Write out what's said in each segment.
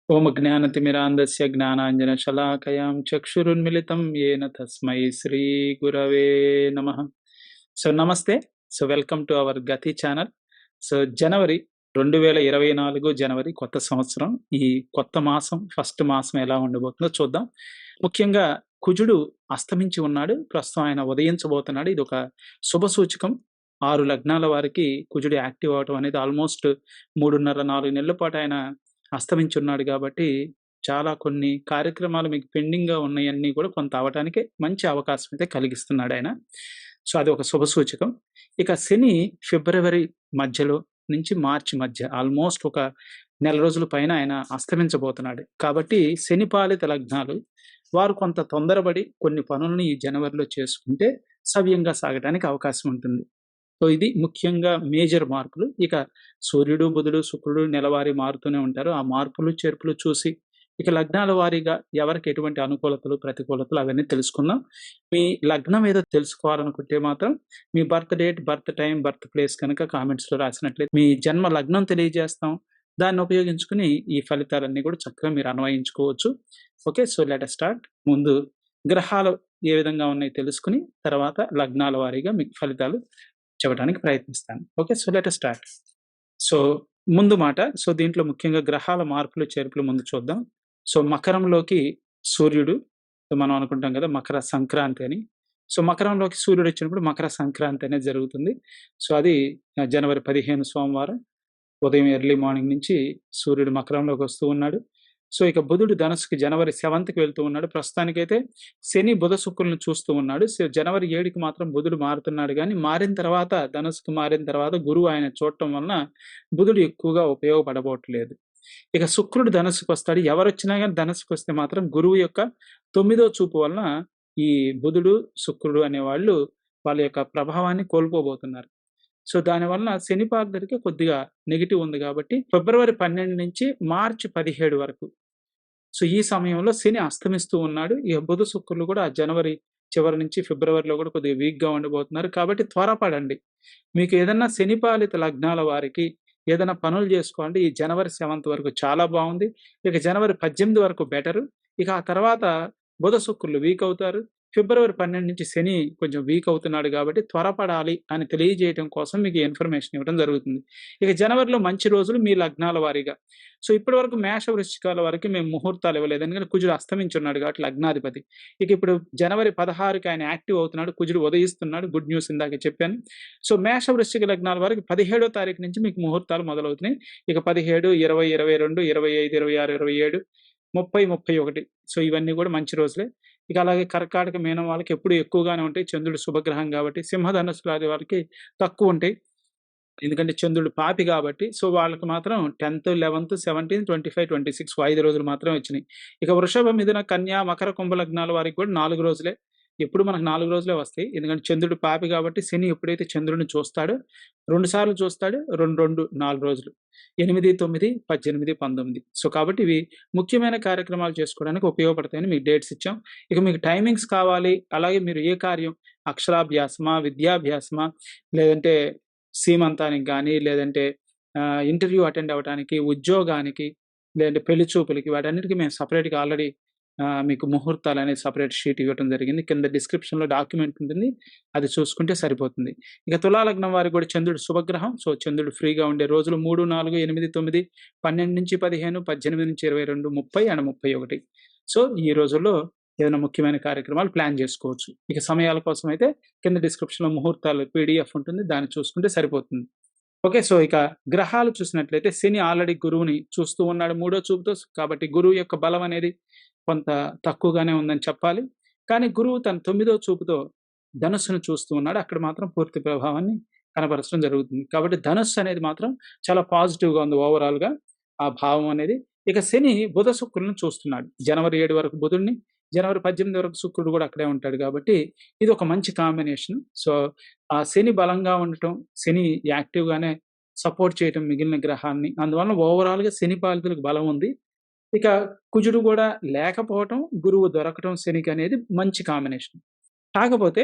ఓం జ్ఞానతిమిరాంధస్య జ్ఞానాంజనశలాకయాం చక్షురున్మిళితం येन తస్మై శ్రీ గురవే నమః. సో నమస్తే. సో వెల్కమ్ టు అవర్ గతి ఛానల్. సో జనవరి 2024 జనవరి కొత్త సంవత్సరం. ఈ కొత్త మాసం ఫస్ట్ మాసం ఎలా ఉండబోతుందో చూద్దాం. ముఖ్యంగా కుజుడు అస్తమించి ఉన్నాడు. ప్రస్తుతం ఆయన ఉదయించబోతున్నాడు. ఇది ఒక శుభ సూచకం. 6 లగ్నాల వారికి కుజుడు యాక్టివ్ అవటం అనేది ఆల్మోస్ట్ 3.5 4 నెలల పాటు ఆయన అస్తమించి ఉన్నాడు కాబట్టి చాలా కొన్ని కార్యక్రమాలు మీకు పెండింగ్‌గా ఉన్నయన్నీ కూడా కొంత అవ్వటానికి మంచి అవకాశం అయితే కలిగిస్తున్నాడు ఆయన. సో అది ఒక శుభ సూచకం. ఇక శని ఫిబ్రవరి మధ్యలో నుంచి మార్చి మధ్య ఆల్మోస్ట్ ఒక నెల రోజుల పైన ఆయన అస్తమించబోతున్నాడు. కాబట్టి శని పాలిత లగ్నాలు వారు కొంత తొందరపడి కొన్ని పనులను ఈ జనవరిలో చేసుకుంటే సవ్యంగా సాగటానికి అవకాశం ఉంటుంది. సో ఇది ముఖ్యంగా మేజర్ మార్పులు. ఇక సూర్యుడు, బుధుడు, శుక్రుడు నెలవారీ మారుతూనే ఉంటారు. ఆ మార్పులు, చేర్పులు చూసి ఇక లగ్నాల వారీగా ఎవరికి ఎటువంటి అనుకూలతలు, ప్రతికూలతలు అవన్నీ తెలుసుకుందాం. మీ లగ్నం ఏదో తెలుసుకోవాలనుకుంటే మాత్రం మీ birth date, birth time, birth place కనుక కామెంట్స్‌లో రాసినట్లయితే మీ జన్మ లగ్నం తెలియజేస్తాం. దాన్ని ఉపయోగించుకుని ఈ ఫలితాలన్నీ కూడా చక్కగా మీరు అన్వయించుకోవచ్చు. Okay. So let us start. ముందు గ్రహాలు ఏ విధంగా ఉన్నాయో తెలుసుకొని తర్వాత లగ్నాల వారీగా మీకు ఫలితాలు చెప్పడానికి ప్రయత్నిస్తాను. Okay. So let us start. So ముందు మాట. సో దీంట్లో ముఖ్యంగా గ్రహాల మార్పులు, చేర్పులు ముందు చూద్దాం. సో మకరంలోకి సూర్యుడు, మనం అనుకుంటాం కదా మకర సంక్రాంతి అని. సో మకరంలోకి సూర్యుడు వచ్చినప్పుడు మకర సంక్రాంతి అనేది జరుగుతుంది. సో అది జనవరి 15 సోమవారం ఉదయం ఎర్లీ మార్నింగ్ నుంచి సూర్యుడు మకరంలోకి వస్తూ ఉన్నాడు. సో ఇక బుధుడు ధనుస్సుకి జనవరి 7కి వెళ్తూ ఉన్నాడు. ప్రస్తుతానికైతే శని, బుధ, శుక్రులను చూస్తూ ఉన్నాడు. సో జనవరి 7కి మాత్రం బుధుడు మారుతున్నాడు గానీ, మారిన తర్వాత ధనుస్సుకి మారిన తర్వాత గురువు ఆయన చూడటం వలన బుధుడు ఎక్కువగా ఉపయోగపడబోట్లేదు. ఇక శుక్రుడు ధనుస్సుకొస్తాడు. ఎవరొచ్చినా గానీ ధనుస్సుకొస్తే మాత్రం గురువు యొక్క 9వ చూపు వలన ఈ బుధుడు, శుక్రుడు అనేవాళ్ళు వాళ్ళ యొక్క ప్రభావాన్ని కోల్పోబోతున్నారు. సో దానివలన శని పార్దరికి కొద్దిగా నెగెటివ్ ఉంది కాబట్టి ఫిబ్రవరి 12 నుంచి మార్చి 17 వరకు సో ఈ సమయంలో శని అస్తమిస్తూ ఉన్నాడు. ఈ బుధ, శుక్రులు కూడా జనవరి చివరి నుంచి ఫిబ్రవరిలో కూడా కొద్దిగా వీక్‌గా ఉండబోతున్నారు. కాబట్టి త్వరపడండి. మీకు ఏదన్నా శని పాలిత లగ్నాల వారికి ఏదైనా పనులు చేసుకోండి. ఈ జనవరి 7th వరకు చాలా బాగుంది. ఇక జనవరి 18 వరకు బెటరు. ఇక ఆ తర్వాత బుధ, శుక్రులు వీక్ అవుతారు. ఫిబ్రవరి 12 నుంచి శని కొంచెం వీక్ అవుతున్నాడు కాబట్టి త్వరపడాలి అని తెలియజేయడం కోసం మీకు ఇన్ఫర్మేషన్ ఇవ్వడం జరుగుతుంది. ఇక జనవరిలో మంచి రోజులు మీ లగ్నాల వారీగా. సో ఇప్పటివరకు మేష, వృశ్చికాల వరకు మేము ముహూర్తాలు ఇవ్వలేదు. ఎందుకంటే కుజుడు అస్తమించున్నాడు కాబట్టి లగ్నాధిపతి. ఇక ఇప్పుడు జనవరి 16కి ఆయన యాక్టివ్ అవుతున్నాడు. కుజుడు ఉదయిస్తున్నాడు. గుడ్ న్యూస్ ఇందాక చెప్పాను. సో మేష, వృశ్చిక లగ్నాల వరకు 17వ తారీఖు నుంచి మీకు ముహూర్తాలు మొదలవుతున్నాయి. ఇక 17, 20, 22, 25, 26, 27, 30, 31 సో ఇవన్నీ కూడా మంచి రోజులే. ఇక అలాగే కర్కాటక, మీనం వాళ్ళకి ఎప్పుడు ఎక్కువగానే ఉంటాయి. చంద్రుడు శుభగ్రహం కాబట్టి. సింహ, ధనుస్సు లాంటి వారికి తక్కువ ఉంటాయి. ఎందుకంటే చంద్రుడు పాపి కాబట్టి. సో వాళ్ళకి మాత్రం 10th, 11th, 17, 25, 26 5 రోజులు మాత్రమే వచ్చినాయి. ఇక వృషభ, మిథున, కన్య, మకర, కుంభ లగ్నాల వారికి కూడా 4 రోజులే. ఎప్పుడు మనకు 4 రోజులే వస్తాయి. ఎందుకంటే చంద్రుడు పాపి కాబట్టి శని ఎప్పుడైతే చంద్రుడిని చూస్తాడో 2 సార్లు చూస్తాడు. 2, 2 4 రోజులు. 8, 9, 18, 19 సో కాబట్టి ఇవి ముఖ్యమైన కార్యక్రమాలు చేసుకోవడానికి ఉపయోగపడతాయని మీకు డేట్స్ ఇచ్చాం. ఇక మీకు టైమింగ్స్ కావాలి. అలాగే మీరు ఏ కార్యం అక్షరాభ్యాసమా, విద్యాభ్యాసమా, లేదంటే సీమంతానికి గానీ, లేదంటే ఇంటర్వ్యూ అటెండ్ అవ్వటానికి, ఉద్యోగానికి, లేదంటే పెళ్లి చూపులకి వాటన్నిటికి మేము సెపరేట్‌గా ఆల్రెడీ మీకు ముహూర్తాలనేది సెపరేట్ షీట్ ఇవ్వటం జరిగింది. కింద డిస్క్రిప్షన్‌లో డాక్యుమెంట్ ఉంటుంది. అది చూసుకుంటే సరిపోతుంది. ఇక తులా లగ్నం వారికి కూడా చంద్రుడు శుభగ్రహం. సో చంద్రుడు ఫ్రీగా ఉండే రోజులు 3, 4, 8, 9, 12-15, 18-22, 30 అండ్ 31 సో ఈ రోజుల్లో ఏదైనా ముఖ్యమైన కార్యక్రమాలు ప్లాన్ చేసుకోవచ్చు. ఇక సమయాల కోసం అయితే కింద డిస్క్రిప్షన్‌లో ముహూర్తాలు పీడీఎఫ్ ఉంటుంది. దాన్ని చూసుకుంటే సరిపోతుంది. ఓకే. సో ఇక గ్రహాలు చూసినట్లయితే శని ఆల్రెడీ గురువుని చూస్తూ ఉన్నాడు 3వ చూపుతో. కాబట్టి గురువు యొక్క బలం అనేది కొంత తక్కువగానే ఉందని చెప్పాలి. కానీ గురువు తన 9వ చూపుతో ధనుస్సును చూస్తూ ఉన్నాడు. అక్కడ మాత్రం పూర్తి ప్రభావాన్ని కనబరచడం జరుగుతుంది. కాబట్టి ధనుస్సు అనేది మాత్రం చాలా పాజిటివ్‌గా ఉంది ఓవరాల్‌గా ఆ భావం అనేది. ఇక శని బుధ, శుక్రులను చూస్తున్నాడు. జనవరి 7 వరకు బుధుడిని, జనవరి 18 వరకు శుక్రుడు కూడా అక్కడే ఉంటాడు కాబట్టి ఇది ఒక మంచి కాంబినేషన్. సో ఆ శని బలంగా ఉండటం, శని యాక్టివ్‌గానే సపోర్ట్ చేయటం మిగిలిన గ్రహాన్ని. అందువలన ఓవరాల్‌గా శని పాలితులకు బలం ఉంది. ఇక కుజుడు కూడా లేకపోవటం, గురువు దొరకటం శనికి అనేది మంచి కాంబినేషన్. కాకపోతే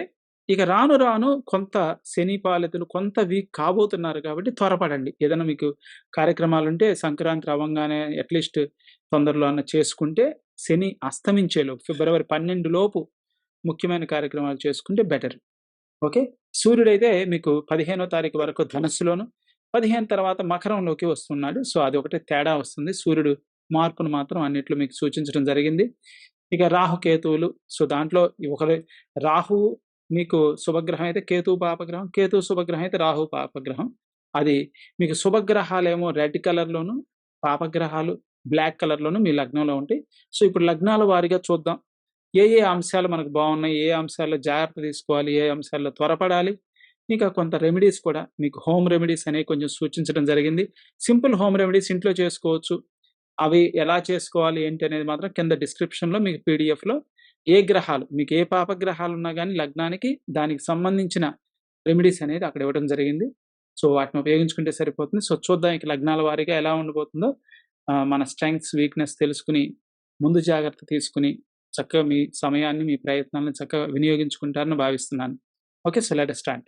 ఇక రాను రాను కొంత శని పాలితులు కొంత వీక్ కాబోతున్నారు కాబట్టి త్వరపడండి. ఏదైనా మీకు కార్యక్రమాలుంటే సంక్రాంతి అవ్వంగానే అట్‌లీస్ట్ తొందరలో అన్నా చేసుకుంటే శని అస్తమించేలోపు ఫిబ్రవరి 12 లోపు ముఖ్యమైన కార్యక్రమాలు చేసుకుంటే బెటర్. ఓకే. సూర్యుడైతే మీకు 15వ తారీఖు వరకు ధనస్సులోను, 15 తర్వాత మకరంలోకి వస్తున్నాడు. సో, అదొకటే తేడా వస్తుంది. సూర్యుడు మార్పును మాత్రం అన్నిట్లో మీకు సూచించడం జరిగింది. ఇక రాహు, కేతువులు. సో, దాంట్లో ఒకరు రాహువు మీకు శుభగ్రహం అయితే కేతువు పాపగ్రహం, కేతువు శుభగ్రహం అయితే రాహువు పాపగ్రహం. అది మీకు శుభగ్రహాలేమో రెడ్ కలర్‌లోను, పాపగ్రహాలు బ్లాక్ కలర్‌లోను మీ లగ్నంలో ఉంటాయి. సో, ఇప్పుడు లగ్నాల వారీగా చూద్దాం. ఏ అంశాలు మనకు బావున్నాయి, ఏ అంశాల్లో జాగ్రత్త తీసుకోవాలి, ఏ అంశాల్లో త్వరపడాలి. ఇంకా కొంత రెమెడీస్ కూడా మీకు హోమ్ రెమెడీస్ అనేవి కొంచెం సూచించడం జరిగింది. సింపుల్ హోమ్ రెమెడీస్ ఇంట్లో చేసుకోవచ్చు. అవి ఎలా చేసుకోవాలి ఏంటి అనేది మాత్రం కింద డిస్క్రిప్షన్‌లో మీకు పీడీఎఫ్‌లో ఏ గ్రహాలు మీకు ఏ పాపగ్రహాలున్నా గాని లగ్నానికి దానికి సంబంధించిన రెమెడీస్ అనేది అక్కడ ఇవ్వడం జరిగింది. సో, వాటిని ఉపయోగించుకుంటే సరిపోతుంది. సో, చూద్దాం ఇక లగ్నాల వారీగా ఎలా ఉండబోతుందో మన స్ట్రెంగ్త్స్, వీక్‌నెస్ తెలుసుకొని ముందు జాగ్రత్త తీసుకొని చక్కగా మీ సమయాన్ని, మీ ప్రయత్నాలను చక్కగా వినియోగించుకుంటారని భావిస్తున్నాను. Okay. So, let us start.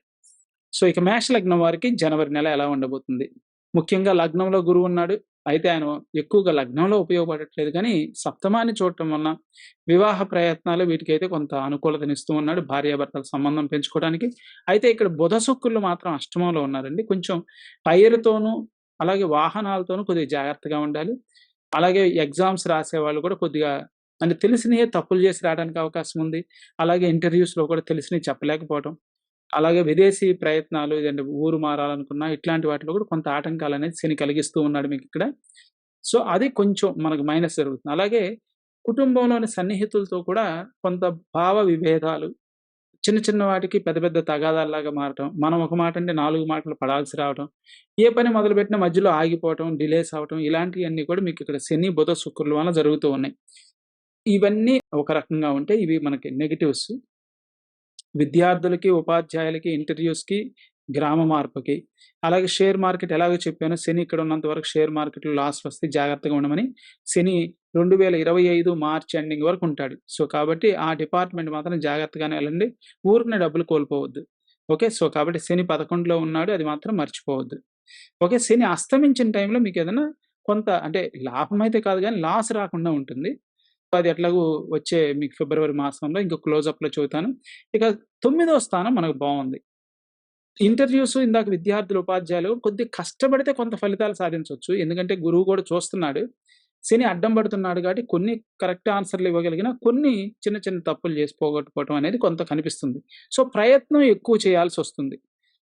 So, ఇక మేష లగ్నం వారికి జనవరి నెల ఎలా ఉండబోతుంది? ముఖ్యంగా లగ్నంలో గురువున్నాడు. అయితే ఆయన ఎక్కువగా లగ్నంలో ఉపయోగపడట్లేదు కానీ, సప్తమాన్ని చూడటం వలన వివాహ ప్రయత్నాలు వీటికైతే కొంత అనుకూలతనిస్తూ ఉన్నాడు. భార్యాభర్తల సంబంధం పెంచుకోవడానికి. అయితే ఇక్కడ బుధ, శుక్రులు మాత్రం అష్టమంలో ఉన్నారండి. కొంచెం టైర్‌తోనూ, అలాగే వాహనాలతోనూ కొద్దిగా జాగ్రత్తగా ఉండాలి. అలాగే ఎగ్జామ్స్ రాసేవాళ్ళు కూడా కొద్దిగా అంటే తెలిసినయే తప్పులు చేసి రావడానికి అవకాశం ఉంది. అలాగే ఇంటర్‌వ్యూస్‌లో కూడా తెలిసినయి చెప్పలేకపోవటం. అలాగే విదేశీ ప్రయత్నాలు ఏదంటే ఊరు మారాలనుకున్నా ఇట్లాంటి వాటిలో కూడా కొంత ఆటంకాలనేది శని కలిగిస్తూ ఉన్నాడు మీకిక్కడ. సో, అది కొంచెం మనకు మైనస్ జరుగుతుంది. అలాగే కుటుంబంలోని సన్నిహితులతో కూడా కొంత భావ విభేదాలు, చిన్న చిన్న వాటికి పెద్ద పెద్ద తగాదాల్లాగా మారటం. మనం ఒక మాట అంటే 4 మాటలు పడాల్సి రావటం. ఏ పని మొదలుపెట్టినా మధ్యలో ఆగిపోవటం, డిలేస్ అవ్వటం ఇలాంటియన్నీ కూడా మీకిక్కడ శని, బుధ, శుక్రుల వలన జరుగుతూ ఉన్నాయి. ఇవన్నీ ఒక రకంగా ఉంటే ఇవి మనకి నెగెటివ్స్. విద్యార్థులకి, ఉపాధ్యాయులకి, ఇంటర్‌వ్యూస్‌కి, గ్రామ మార్పుకి. అలాగే షేర్ మార్కెట్ ఎలాగో చెప్పానో శని ఇక్కడ ఉన్నంత వరకు షేర్ మార్కెట్‌లో లాస్‌లొస్తాయి జాగ్రత్తగా ఉండమని. శని 2025 మార్చ్ ఎండింగ్ వరకు ఉంటాడు. సో, కాబట్టి ఆ డిపార్ట్‌మెంట్ మాత్రం జాగ్రత్తగానే ఎళ్ళండి. ఊరికనే డబ్బులు కోల్పోవద్దు. ఓకే. సో, కాబట్టి శని 11లో ఉన్నాడు. అది మాత్రం మర్చిపోవద్దు. ఓకే. శని అస్తమించిన టైంలో మీకేదైనా కొంత అంటే లాభమైతే కాదు గానీ లాస్ రాకుండా ఉంటుంది. అది ఎట్లాగో వచ్చే మీకు ఫిబ్రవరి మాసంలో ఇంక క్లోజప్‌లో చెబుతాను. ఇక 9వ స్థానం మనకు బావుంది. ఇంటర్‌వ్యూస్ ఇందాక విద్యార్థులు, ఉపాధ్యాయులు కొద్దిగా కష్టపడితే కొంత ఫలితాలు సాధించొచ్చు. ఎందుకంటే గురువు కూడా చూస్తున్నాడు. శని అడ్డం పడుతున్నాడు కాబట్టి కొన్ని కరెక్ట్ ఆన్సర్‌లు ఇవ్వగలిగినా కొన్ని చిన్న చిన్న తప్పులు చేసి పోగొట్టుకోవటం అనేది కొంత కనిపిస్తుంది. సో, ప్రయత్నం ఎక్కువ చేయాల్సొస్తుంది.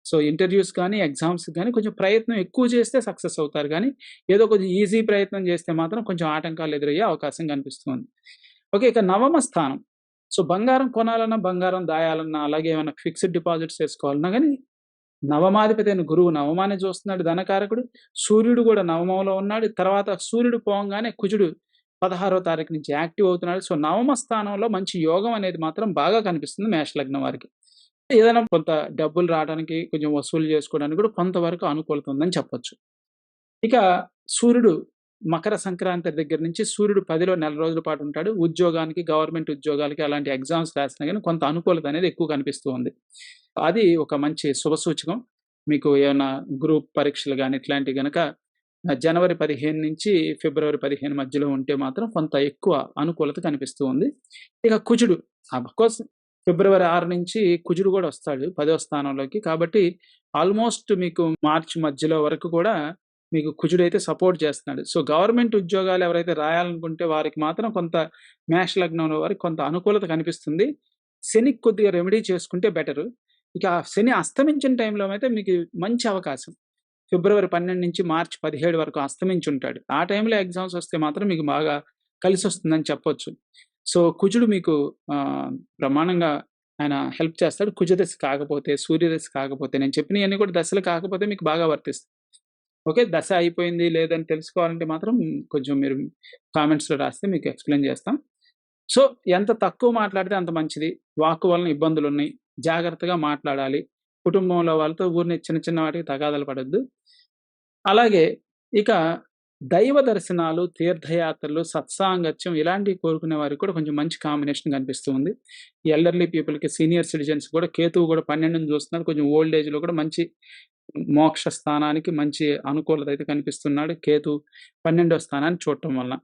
సో, ఇంటర్‌వ్యూస్ గాని, ఎగ్జామ్స్ గాని కొంచెం ప్రయత్నం ఎక్కువ చేస్తే సక్సెస్ అవుతారు గానీ, ఏదో కొంచెం ఈజీ ప్రయత్నం చేస్తే మాత్రం కొంచెం ఆటంకాలు ఎదురయ్యే అవకాశం కనిపిస్తుంది. ఓకే. ఇక నవమ స్థానం. సో, బంగారం కొనాలన్నా, బంగారం దాయాలన్నా, అలాగే ఏమైనా ఫిక్స్డ్ డిపాజిట్స్ చేసుకోవాలన్నా గాని, నవమాధిపతి అయిన గురువు నవమాన్ని చూస్తున్నాడు ధనకారకుడు. సూర్యుడు కూడా నవమంలో ఉన్నాడు. తర్వాత సూర్యుడు పోంగానే కుజుడు 16వ తారీఖు నుంచి యాక్టివ్ అవుతున్నాడు. సో, నవమ స్థానంలో మంచి యోగం అనేది మాత్రం బాగా కనిపిస్తుంది మేష లగ్నం వారికి. ఏదైనా కొంత డబ్బులు రావడానికి, కొంచెం వసూలు చేసుకోవడానికి కూడా కొంతవరకు అనుకూలత ఉందని చెప్పొచ్చు. ఇక సూర్యుడు మకర సంక్రాంతి దగ్గర నుంచి సూర్యుడు 10లో నెల రోజుల పాటు ఉంటాడు. ఉద్యోగానికి, గవర్నమెంట్ ఉద్యోగాలకి అలాంటి ఎగ్జామ్స్ రాసినా గాని కొంత అనుకూలత అనేది ఎక్కువ కనిపిస్తూ ఉంది. అది ఒక మంచి శుభసూచకం. మీకు ఏమన్నా గ్రూప్ పరీక్షలు గాని ఇట్లాంటివి గనక జనవరి 15 నుంచి ఫిబ్రవరి 15 మధ్యలో ఉంటే మాత్రం కొంత ఎక్కువ అనుకూలత కనిపిస్తూ ఉంది. ఇక కుజుడు అఫ్‌కోర్స్ ఫిబ్రవరి 6 నుంచి కుజుడు గూడా వస్తాడు 10వ స్థానంలోకి. కాబట్టి ఆల్‌మోస్ట్ మీకు మార్చ్ మధ్యలో వరకు కూడా మీకు కుజుడైతే సపోర్ట్ చేస్తున్నాడు. సో, గవర్నమెంట్ ఉద్యోగాలు ఎవరైతే రాయాలనుకుంటే వారికి మాత్రం కొంత మేష లగ్నంలో వారికి కొంత అనుకూలత కనిపిస్తుంది. శనికి కొద్దిగా రెమెడీ చేసుకుంటే బెటరు. ఇక శని అస్తమించిన టైంలో అయితే మీకు మంచి అవకాశం. ఫిబ్రవరి 12 నుంచి మార్చి 17 వరకు అస్తమించుంటాడు. ఆ టైంలో ఎగ్జామ్స్ వస్తే మాత్రం మీకు బాగా కలిసొస్తుందని చెప్పొచ్చు. సో, కుజుడు మీకు బ్రహ్మాండంగా ఆయన హెల్ప్ చేస్తాడు. కుజదశ కాకపోతే, సూర్యదశ కాకపోతే నేను చెప్పినయన్నీ కూడా దశలు కాకపోతే మీకు బాగా వర్తిస్తాయి. ఓకే. దశ అయిపోయింది లేదని తెలుసుకోవాలంటే మాత్రం కొంచెం మీరు కామెంట్స్‌లో రాస్తే మీకు ఎక్స్‌ప్లెయిన్ చేస్తాం. సో, ఎంత తక్కువ మాట్లాడితే అంత మంచిది. వాక్కు వలన ఇబ్బందులున్నాయి. జాగ్రత్తగా మాట్లాడాలి. కుటుంబంలో వాళ్ళతో ఊరినే చిన్న చిన్న వాటికి తగాదాలు పడొద్దు. అలాగే ఇక దైవ దర్శనాలు, తీర్థయాత్రలు, సత్సాంగత్యం ఇలాంటివి కోరుకునే వారికి కూడా కొంచెం మంచి కాంబినేషన్ కనిపిస్తూ ఉంది. ఈ ఎల్డర్లీ పీపుల్‌కి, సీనియర్ సిటిజన్స్ కూడా కేతువు కూడా 12ని చూస్తున్నాడు. కొంచెం ఓల్డ్ ఏజ్‌లో కూడా మంచి మోక్ష స్థానానికి మంచి అనుకూలత అయితే కనిపిస్తున్నాడు. కేతు 12వ స్థానాన్ని చూడటం వలన.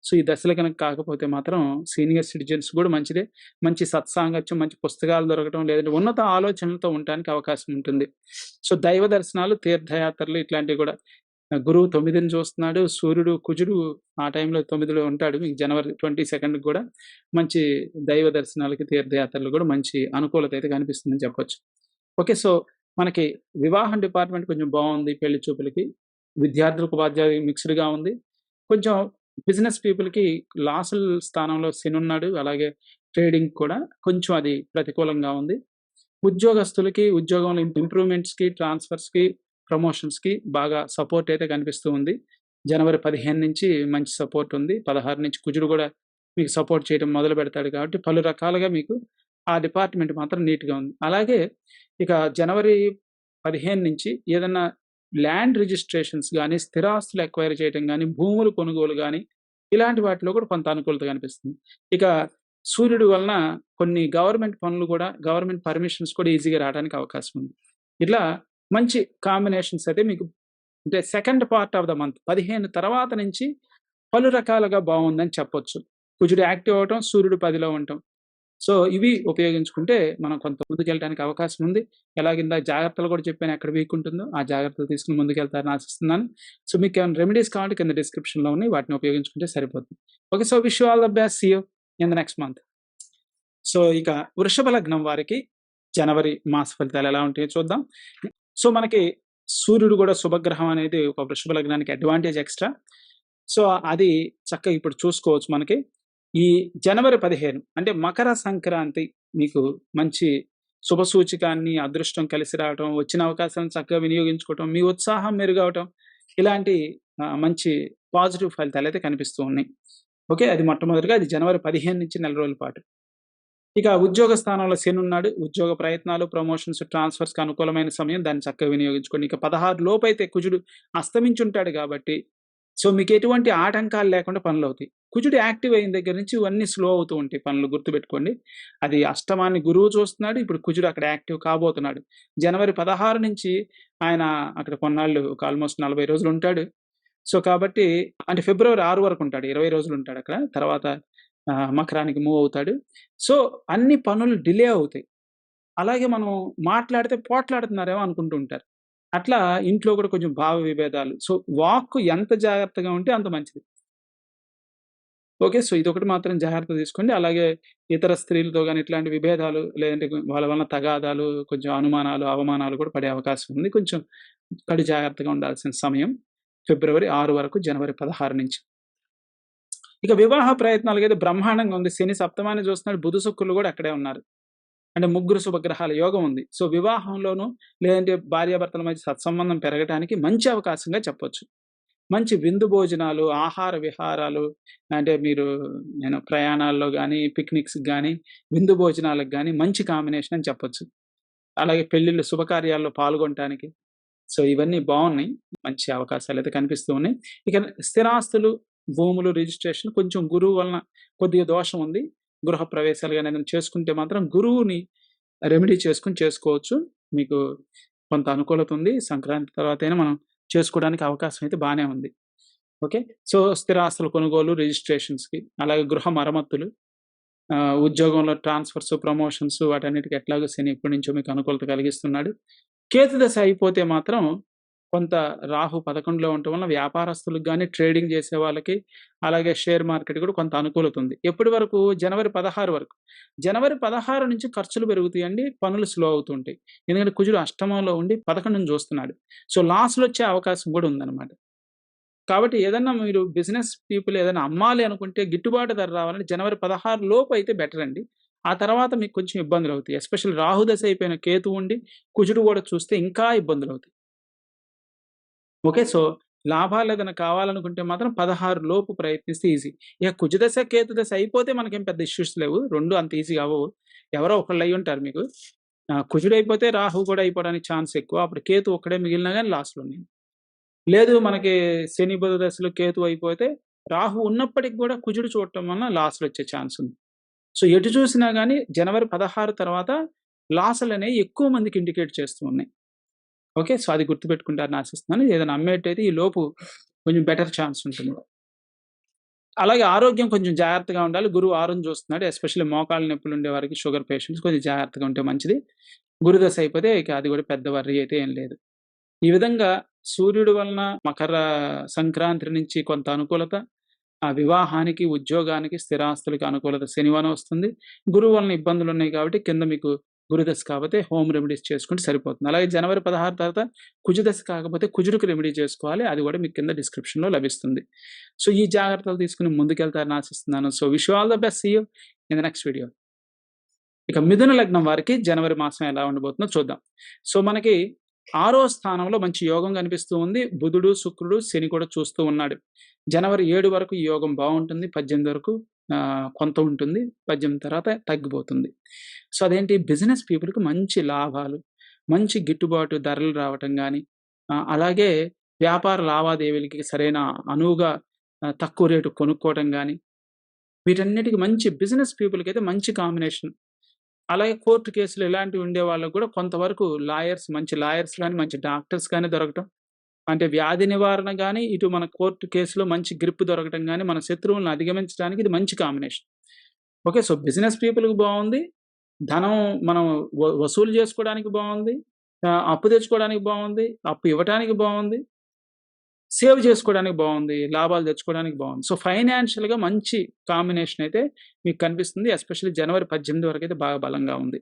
సో, ఈ దశలు గనక కాకపోతే మాత్రం సీనియర్ సిటిజన్స్ కూడా మంచిదే. మంచి సత్సాంగత్యం, మంచి పుస్తకాలు దొరకటం, లేదంటే ఉన్నత ఆలోచనలతో ఉండటానికి అవకాశం ఉంటుంది. సో, దైవ దర్శనాలు, తీర్థయాత్రలు ఇట్లాంటివి కూడా గురువు 9ని చూస్తున్నాడు. సూర్యుడు, కుజుడు ఆ టైంలో 9లో ఉంటాడు. మీకు జనవరి 22కి కూడా మంచి దైవ దర్శనాలకి, తీర్థయాత్రలు కూడా మంచి అనుకూలత అయితే కనిపిస్తుందని చెప్పొచ్చు. ఓకే. సో, మనకి వివాహం డిపార్ట్‌మెంట్ కొంచెం బావుంది పెళ్లి చూపులకి. విద్యార్థులకు, ఉపాధ్యాయులకు మిక్స్‌డ్‌గా ఉంది. కొంచెం బిజినెస్ పీపుల్‌కి లాసుల స్థానంలో శనున్నాడు. అలాగే ట్రేడింగ్ కూడా కొంచెం అది ప్రతికూలంగా ఉంది. ఉద్యోగస్తులకి ఉద్యోగంలో ఇంప్రూవ్‌మెంట్స్‌కి, ట్రాన్స్‌ఫర్స్‌కి, ప్రమోషన్స్‌కి బాగా సపోర్ట్ అయితే కనిపిస్తూ ఉంది. జనవరి 15 నుంచి మంచి సపోర్ట్ ఉంది. 16 నుంచి కుజుడు గూడా మీకు సపోర్ట్ చేయడం మొదలుపెడతాడు కాబట్టి, పలు రకాలుగా మీకు ఆ డిపార్ట్‌మెంట్ మాత్రం నీట్‌గా ఉంది. అలాగే ఇక జనవరి 15 నుంచి ఏదన్నా ల్యాండ్ రిజిస్ట్రేషన్స్ గాని, స్థిరాస్తులు ఎక్వైర్ చేయటం గాని, భూములు కొనుగోలు గాని, ఇలాంటి వాటిలో కూడా కొంత అనుకూలత కనిపిస్తుంది. ఇక సూర్యుడు వలన కొన్ని గవర్నమెంట్ పనులు కూడా, గవర్నమెంట్ పర్మిషన్స్ కూడా ఈజీగా రావడానికి అవకాశం ఉంది. ఇట్లా మంచి కాంబినేషన్స్ అయితే మీకు అంటే second part of the month 15 తర్వాత నుంచి పలు రకాలుగా బావుందని చెప్పొచ్చు. కుజుడు యాక్టివ్ అవ్వటం, సూర్యుడు 10లో ఉండటం. సో, ఇవి ఉపయోగించుకుంటే మనం కొంత ముందుకెళ్ళటానికి అవకాశం ఉంది. ఎలాగిందాక జాగ్రత్తలు కూడా చెప్పాను ఎక్కడ వీక్ ఉంటుందో, ఆ జాగ్రత్తలు తీసుకొని ముందుకెళ్తారని ఆశిస్తున్నాను. సో, మీకేమైనా రెమెడీస్ కావాలంటే కింద డిస్క్రిప్షన్‌లో ఉన్నాయి. వాటిని ఉపయోగించుకుంటే సరిపోతుంది. Okay. So, wish you all the best. See you in the next month. So, ఇక వృషభ లగ్నం వారికి జనవరి మాస ఫలితాలు ఎలా ఉంటాయో చూద్దాం. సో, మనకి సూర్యుడు కూడా శుభగ్రహం అనేది ఒక వృషభ లగ్నానికి అడ్వాంటేజ్ ఎక్స్‌ట్రా. సో, అది చక్కగా ఇప్పుడు చూసుకోవచ్చు మనకి. ఈ జనవరి 15 అంటే మకర సంక్రాంతి మీకు మంచి శుభ సూచకాన్ని, అదృష్టం కలిసి రావటం, వచ్చిన అవకాశాలను చక్కగా వినియోగించుకోవటం, మీ ఉత్సాహం మెరుగవటం, ఇలాంటి మంచి పాజిటివ్ ఫలితాలైతే కనిపిస్తూ ఉన్నాయి. ఓకే. అది మొట్టమొదటిగా అది జనవరి 15 నుంచి నెల రోజుల పాటు. ఇక ఉద్యోగ స్థానంలో శనున్నాడు. ఉద్యోగ ప్రయత్నాలు, ప్రమోషన్స్, ట్రాన్స్‌ఫర్స్‌కి అనుకూలమైన సమయం. దాన్ని చక్కగా వినియోగించుకోండి. ఇక 16 లోపైతే కుజుడు అస్తమించుంటాడు గాబట్టి, సో, మీకెటువంటి ఆటంకాలు లేకుండా పనులవుతాయి. కుజుడు యాక్టివ్ అయిన దగ్గర నుంచి ఇవన్నీ స్లో అవుతూ ఉంటాయి పనులు గుర్తుపెట్టుకోండి. అది అష్టమాన్ని గురువు చూస్తున్నాడు. ఇప్పుడు కుజుడు అక్కడ యాక్టివ్ కాబోతున్నాడు. జనవరి 16 నుంచి ఆయన అక్కడ కొన్నాళ్ళు ఒక ఆల్‌మోస్ట్ 40 రోజులుంటాడు. సో, కాబట్టి అంటే ఫిబ్రవరి 6 వరకుంటాడు. 20 రోజులుంటాడక్కడ. తర్వాత మకరానికి మూవ్ అవుతాడు. సో, అన్ని పనులు డిలే అవుతాయి. అలాగే మనం మాట్లాడితే పోట్లాడుతున్నారేమో అనుకుంటూ ఉంటారు. అట్లా ఇంట్లో కూడా కొంచెం భావ విభేదాలు. సో, వాక్కు ఎంత జాగ్రత్తగా ఉంటే అంత మంచిది. ఓకే. సో, ఇదొకటి మాత్రం జాగ్రత్త తీసుకోండి. అలాగే ఇతర స్త్రీలతో గాని ఇట్లాంటి విభేదాలు లేదంటే వాళ్ళ వలన తగాదాలు, కొంచెం అనుమానాలు, అవమానాలు కూడా పడే అవకాశం ఉంది. కొంచెం కడు జాగ్రత్తగా ఉండాల్సిన సమయం ఫిబ్రవరి 6 వరకు, జనవరి 16 నుంచి. ఇక వివాహ ప్రయత్నాలకైతే బ్రహ్మాండంగా ఉంది. శని సప్తమాన్ని చూస్తున్నాడు. బుధ, శుక్రులు కూడా అక్కడే ఉన్నారు. అంటే ముగ్గురు శుభగ్రహాల యోగం ఉంది. సో, వివాహంలోనూ లేదంటే భార్యాభర్తల మధ్య సత్సంబంధం పెరగటానికి మంచి అవకాశంగా చెప్పొచ్చు. మంచి విందు భోజనాలు, ఆహార విహారాలు అంటే మీరు ప్రయాణాల్లో గాని, పిక్నిక్స్‌కి గాని, విందు భోజనాలకు గాని మంచి కాంబినేషన్ అని చెప్పొచ్చు. అలాగే పెళ్ళిళ్ళు, శుభకార్యాల్లో పాల్గొనటానికి. సో, ఇవన్నీ బావున్నాయి. మంచి అవకాశాలైతే కనిపిస్తూ ఉన్నాయి. ఇక స్థిరాస్తులు, భూములు రిజిస్ట్రేషన్ కొంచెం గురువు వలన కొద్దిగా దోషం ఉంది. గృహ ప్రవేశాలు గాని ఏదైనా చేసుకుంటే మాత్రం గురువుని రెమెడీ చేసుకొని చేసుకోవచ్చు. మీకు కొంత అనుకూలత ఉంది. సంక్రాంతి తర్వాతైనా మనం చేసుకోవడానికి అవకాశం అయితే బానే ఉంది. ఓకే. సో, స్థిరాస్తుల కొనుగోలు, రిజిస్ట్రేషన్స్‌కి అలాగే గృహ మరమ్మతులు, ఉద్యోగంలో ట్రాన్స్‌ఫర్స్, ప్రమోషన్స్ వాటన్నిటికి ఎట్లాగో శని ఎప్పటినుంచో మీకు అనుకూలత కలిగిస్తున్నాడు. కేతు దశ అయిపోతే మాత్రం కొంత రాహు 11లో ఉండటం వల్ల వ్యాపారస్తులకు గాని, ట్రేడింగ్ చేసే వాళ్ళకి, అలాగే షేర్ మార్కెట్ కూడా కొంత అనుకూలత ఉంది. ఎప్పటి వరకు? జనవరి 16 వరకు. జనవరి 16 నుంచి ఖర్చులు పెరుగుతాయండి. పనులు స్లో అవుతుంటాయి. ఎందుకంటే కుజుడు అష్టమంలో ఉండి 11ని చూస్తున్నాడు. సో, లాస్‌లొచ్చే అవకాశం కూడా ఉందన్నమాట. కాబట్టి ఏదన్నా మీరు బిజినెస్ పీపుల్ ఏదైనా అమ్మాలి అనుకుంటే గిట్టుబాటు ధర రావాలంటే జనవరి 16 లోపు అయితే బెటర్ అండి. ఆ తర్వాత మీకు కొంచెం ఇబ్బందులవుతాయి. ఎస్పెషల్లీ రాహు దశ అయిపోయిన కేతువు ఉండి, కుజుడు కూడా చూస్తే ఇంకా ఇబ్బందులవుతాయి. ఓకే. సో, లాభాలేదైనా కావాలనుకుంటే మాత్రం 16 లోపు ప్రయత్నిస్తే ఈజీ. ఇక కుజదశ, కేతుదశ అయిపోతే మనకేం పెద్ద ఇష్యూస్ లేవు. 2 అంత ఈజీగా అవ్వవు. ఎవరో ఒకళ్ళు అయ్యుంటారు మీకు. కుజుడైపోతే రాహు కూడా అయిపోవడానికి ఛాన్స్ ఎక్కువ. అప్పుడు కేతు ఒక్కడే మిగిలినా గాని లాస్‌లో నేను. లేదు మనకి శని బుధ దశలో కేతు అయిపోతే రాహు ఉన్నప్పటికి కూడా కుజుడు చూడటం వలన లాస్‌లొచ్చే ఛాన్స్ ఉంది. సో ఎటు చూసినా గాని జనవరి 16 తర్వాత లాసులనేవి ఎక్కువ మందికి ఇండికేట్ చేస్తూ ఉన్నాయి. ఓకే. సో అది గుర్తుపెట్టుకుంటారని ఆశిస్తున్నాను. ఏదైనా అమ్మేట్టయితే ఈ లోపు కొంచెం బెటర్ ఛాన్స్ ఉంటుంది. అలాగే ఆరోగ్యం కొంచెం జాగ్రత్తగా ఉండాలి. గురువు 6ని చూస్తున్నాడు. ఎస్పెషల్లీ మోకాళ్ళ నొప్పులుండే వారికి, షుగర్ పేషెంట్స్ కొంచెం జాగ్రత్తగా ఉంటే మంచిది. గురుదశ అయిపోతే ఇక అది కూడా పెద్ద వర్రీ అయితే ఏం లేదు. ఈ విధంగా సూర్యుడి వలన మకర సంక్రాంతి నుంచి కొంత అనుకూలత, ఆ వివాహానికి, ఉద్యోగానికి, స్థిరాస్తులకి అనుకూలత శనివారం వస్తుంది. గురువు వలన ఇబ్బందులున్నాయి కాబట్టి కింద మీకు గురుదశ కాకపోతే హోమ్ రెమెడీస్ చేసుకుంటే సరిపోతుంది. అలాగే జనవరి 16 తర్వాత కుజదశ కాకపోతే కుజుడికి రెమెడీ చేసుకోవాలి. అది కూడా మీకు కింద డిస్క్రిప్షన్‌లో లభిస్తుంది. సో ఈ జాగ్రత్తలు తీసుకొని ముందుకెళ్తారని ఆశిస్తున్నాను. So wish you all the best. See you in the next video. ఇక మిథున లగ్నం వారికి జనవరి మాసం ఎలా ఉండబోతుందో చూద్దాం. సో మనకి 6వ స్థానంలో మంచి యోగం కనిపిస్తూ ఉంది. బుధుడు, శుక్రుడు, శని కూడా చూస్తూ ఉన్నాడు. జనవరి 7 వరకు ఈ యోగం బావుంటుంది. 18 వరకు కొంత ఉంటుంది. 18 తర్వాత తగ్గిపోతుంది. సో అదేంటి బిజినెస్ పీపుల్‌కి మంచి లాభాలు, మంచి గిట్టుబాటు ధరలు రావటం గాని, అలాగే వ్యాపార లావాదేవీలకి సరైన అనువుగా తక్కువ రేటుకి కొనుక్కోవటం గాని, వీటన్నిటికి మంచి బిజినెస్ పీపుల్‌కైతే మంచి కాంబినేషన్. అలాగే కోర్టు కేసులు ఇలాంటివి ఉండే వాళ్ళకి కూడా కొంతవరకు మంచి లాయర్స్ గాని, మంచి డాక్టర్స్ గాని దొరకటం. అంటే వ్యాధి నివారణ గాని, ఇటు మన కోర్టు కేసులో మంచి గ్రిప్ దొరకటం గాని, మన శత్రువులను అధిగమించడానికి ఇది మంచి కాంబినేషన్. ఓకే. సో బిజినెస్ పీపుల్‌కి బావుంది. ధనం మనం వసూలు చేసుకోవడానికి బావుంది. అప్పు తెచ్చుకోవడానికి బావుంది. అప్పు ఇవ్వటానికి బావుంది. సేవ్ చేసుకోవడానికి బావుంది. లాభాలు తెచ్చుకోవడానికి బావుంది. సో ఫైనాన్షియల్‌గా మంచి కాంబినేషన్ అయితే మీకు కనిపిస్తుంది. ఎస్పెషల్లీ జనవరి 18 వరకైతే బాగా బలంగా ఉంది.